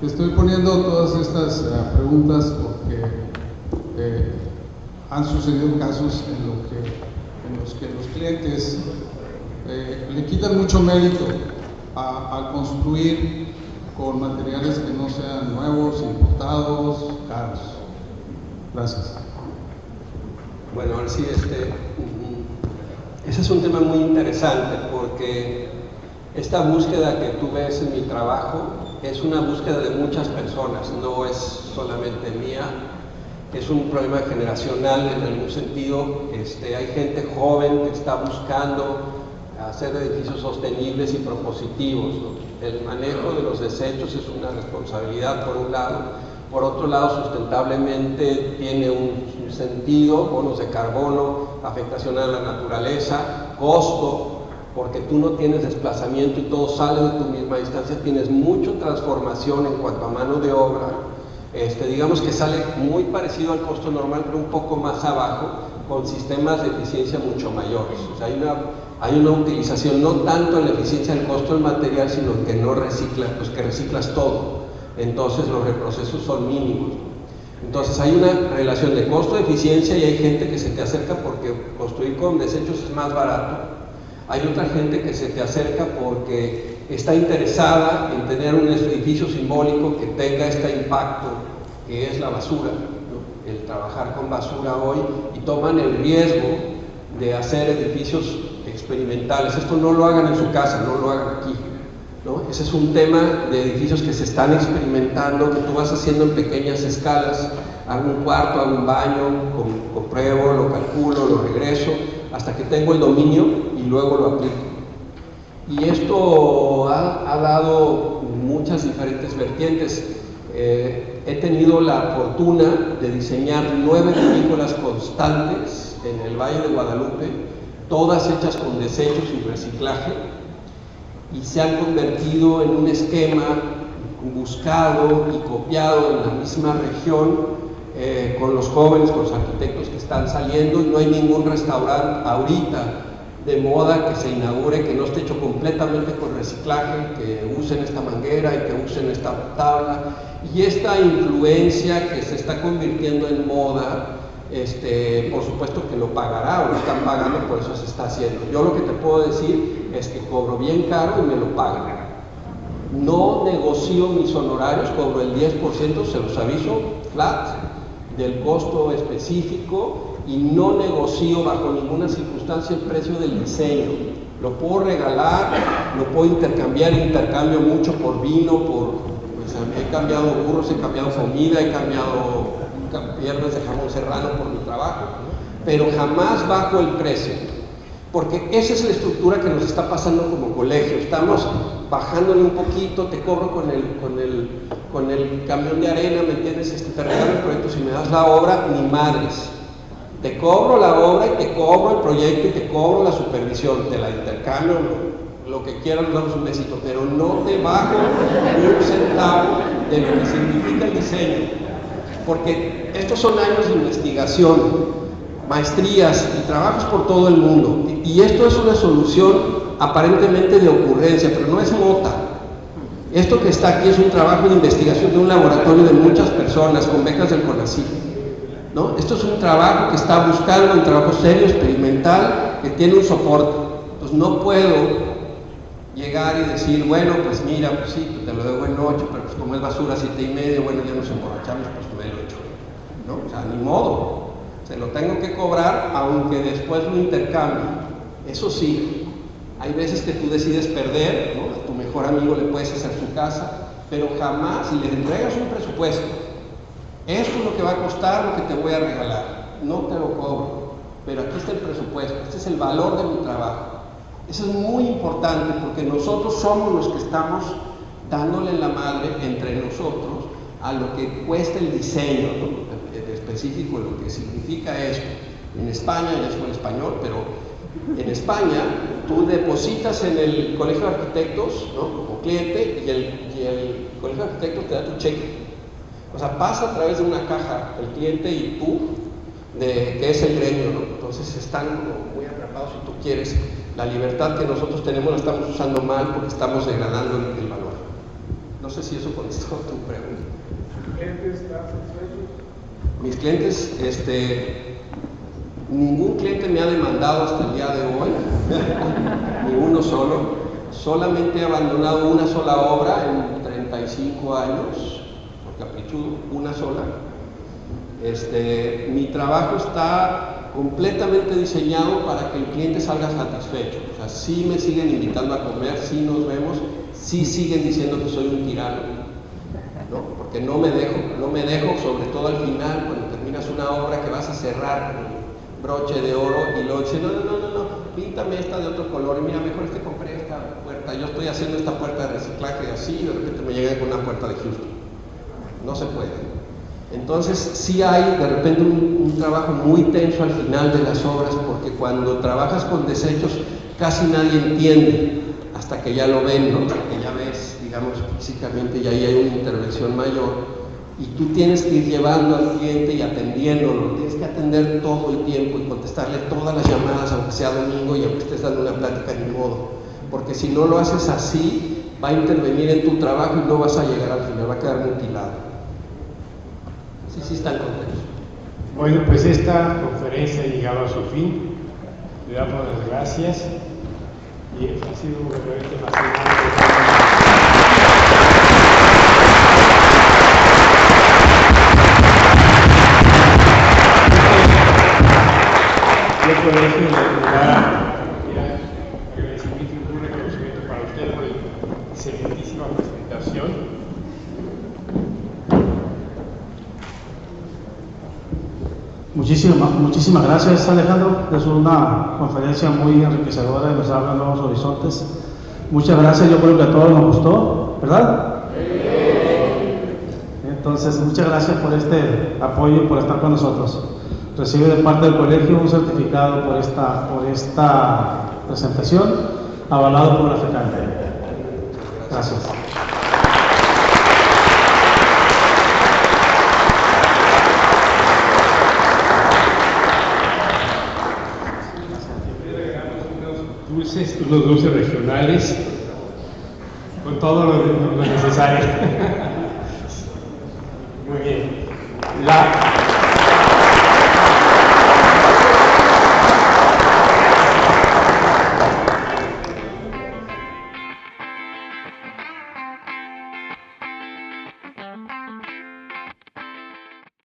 Estoy poniendo todas estas preguntas porque han sucedido casos en los que los clientes le quitan mucho mérito a construir con materiales que no sean nuevos, importados, caros. Gracias. Bueno, ahora sí, ese es un tema muy interesante porque esta búsqueda que tú ves en mi trabajo es una búsqueda de muchas personas, no es solamente mía, es un problema generacional en algún sentido. Hay gente joven que está buscando hacer edificios sostenibles y propositivos, ¿no? El manejo de los desechos es una responsabilidad por un lado, por otro lado sustentablemente tiene un sentido, bonos de carbono, afectación a la naturaleza, costo, porque tú no tienes desplazamiento y todo sale de tu misma distancia, tienes mucha transformación en cuanto a mano de obra, digamos que sale muy parecido al costo normal, pero un poco más abajo, con sistemas de eficiencia mucho mayores. O sea, hay una utilización no tanto en la eficiencia del costo del material, sino que no reciclas, pues que reciclas todo. Entonces los reprocesos son mínimos. Entonces hay una relación de costo-eficiencia y hay gente que se te acerca porque construir con desechos es más barato. Hay otra gente que se te acerca porque está interesada en tener un edificio simbólico que tenga este impacto que es la basura, ¿no? El trabajar con basura hoy, y toman el riesgo de hacer edificios experimentales. Esto no lo hagan en su casa, no lo hagan aquí, ¿no? Ese es un tema de edificios que se están experimentando, que tú vas haciendo en pequeñas escalas. Hago un cuarto, hago un baño, compruebo, lo calculo, lo regreso, hasta que tengo el dominio y luego lo aplico. Y esto ha dado muchas diferentes vertientes. He tenido la fortuna de diseñar 9 vinícolas constantes en el Valle de Guadalupe, todas hechas con desechos y reciclaje, y se han convertido en un esquema buscado y copiado en la misma región, con los jóvenes, con los arquitectos que están saliendo, y no hay ningún restaurante ahorita de moda que se inaugure que no esté hecho completamente con reciclaje, que usen esta manguera y que usen esta tabla. Y esta influencia que se está convirtiendo en moda, por supuesto que lo pagará, o lo están pagando, por eso se está haciendo. Yo lo que te puedo decir es que cobro bien caro y me lo pagan. No negocio mis honorarios, cobro el 10%, se los aviso, flat, del costo específico, y no negocio bajo ninguna circunstancia el precio del diseño. Lo puedo regalar, lo puedo intercambiar, intercambio mucho por vino, pues he cambiado burros, he cambiado comida, he cambiado piernas de jamón serrano por mi trabajo, pero jamás bajo el precio, porque esa es la estructura que nos está pasando como colegio. Estamos bajándole un poquito, te cobro con el camión de arena, ¿me entiendes? Te regalo el proyecto, si me das la obra, ni madres. Te cobro la obra y te cobro el proyecto y te cobro la supervisión, te la intercambio, lo que quieras, nos damos un besito, pero no te bajo un centavo de lo que significa el diseño, porque estos son años de investigación, maestrías y trabajos por todo el mundo, y esto es una solución aparentemente de ocurrencia, pero no es mota. Esto que está aquí es un trabajo de investigación de un laboratorio de muchas personas con becas del CONACYT, ¿no? Esto es un trabajo que está buscando, un trabajo serio, experimental, que tiene un soporte. Entonces no puedo llegar y decir, bueno, pues mira, pues sí, te lo debo en 8, pero pues como es basura 7,5, bueno, ya nos emborrachamos, pues me lo echo, ¿no? O sea, ni modo, se lo tengo que cobrar, aunque después lo intercambie. Eso sí, hay veces que tú decides perder, ¿no? A tu mejor amigo le puedes hacer su casa, pero jamás, si le entregas un presupuesto, esto es lo que va a costar, lo que te voy a regalar, no te lo cobro, pero aquí está el presupuesto, este es el valor de mi trabajo. Eso es muy importante, porque nosotros somos los que estamos dándole la madre entre nosotros a lo que cuesta el diseño, ¿no? En específico, lo que significa esto. En España, ya es en español, pero en España tú depositas en el Colegio de Arquitectos, ¿no? Como cliente, y el Colegio de Arquitectos te da tu cheque. O sea, pasa a través de una caja el cliente y tú, que es el gremio, ¿no? Entonces están como muy atrapados, si tú quieres. La libertad que nosotros tenemos la estamos usando mal porque estamos degradando el valor. No sé si eso contestó tu pregunta. ¿Tus clientes están satisfechos? Mis clientes, ningún cliente me ha demandado hasta el día de hoy, ni uno solo. Solamente he abandonado una sola obra en 35 años, por caprichudo, una sola. Mi trabajo está completamente diseñado para que el cliente salga satisfecho. O sea, sí me siguen invitando a comer, sí nos vemos, sí siguen diciendo que soy un tirano, ¿no? Porque no me dejo, sobre todo al final, cuando terminas una obra que vas a cerrar con broche de oro y luego dices, no, píntame esta de otro color, y mira, mejor es que compré esta puerta, yo estoy haciendo esta puerta de reciclaje así, y de repente me llegan con una puerta de Houston. No se puede. Entonces sí hay de repente un trabajo muy tenso al final de las obras, porque cuando trabajas con desechos casi nadie entiende hasta que ya lo ven, ¿no? Hasta que ya ves, digamos, físicamente, y ahí hay una intervención mayor, y tú tienes que ir llevando al cliente y atendiéndolo, tienes que atender todo el tiempo y contestarle todas las llamadas, aunque sea domingo y aunque estés dando una plática, ni modo, porque si no lo haces así, va a intervenir en tu trabajo y no vas a llegar al final, va a quedar mutilado. Sí están contentos. Bueno, pues esta conferencia ha llegado a su fin. Le damos las gracias y ha sido realmente fascinante. Yo por eso le agradecimiento y un reconocimiento para usted por la excelentísima presentación. Muchísimas gracias, Alejandro. Es una conferencia muy enriquecedora y nos abre nuevos horizontes. Muchas gracias, yo creo que a todos nos gustó, ¿verdad? Entonces, muchas gracias por este apoyo y por estar con nosotros. Recibe de parte del colegio un certificado por esta presentación, avalado por la FECANTE. Gracias. Unos dulces regionales con todo lo necesario.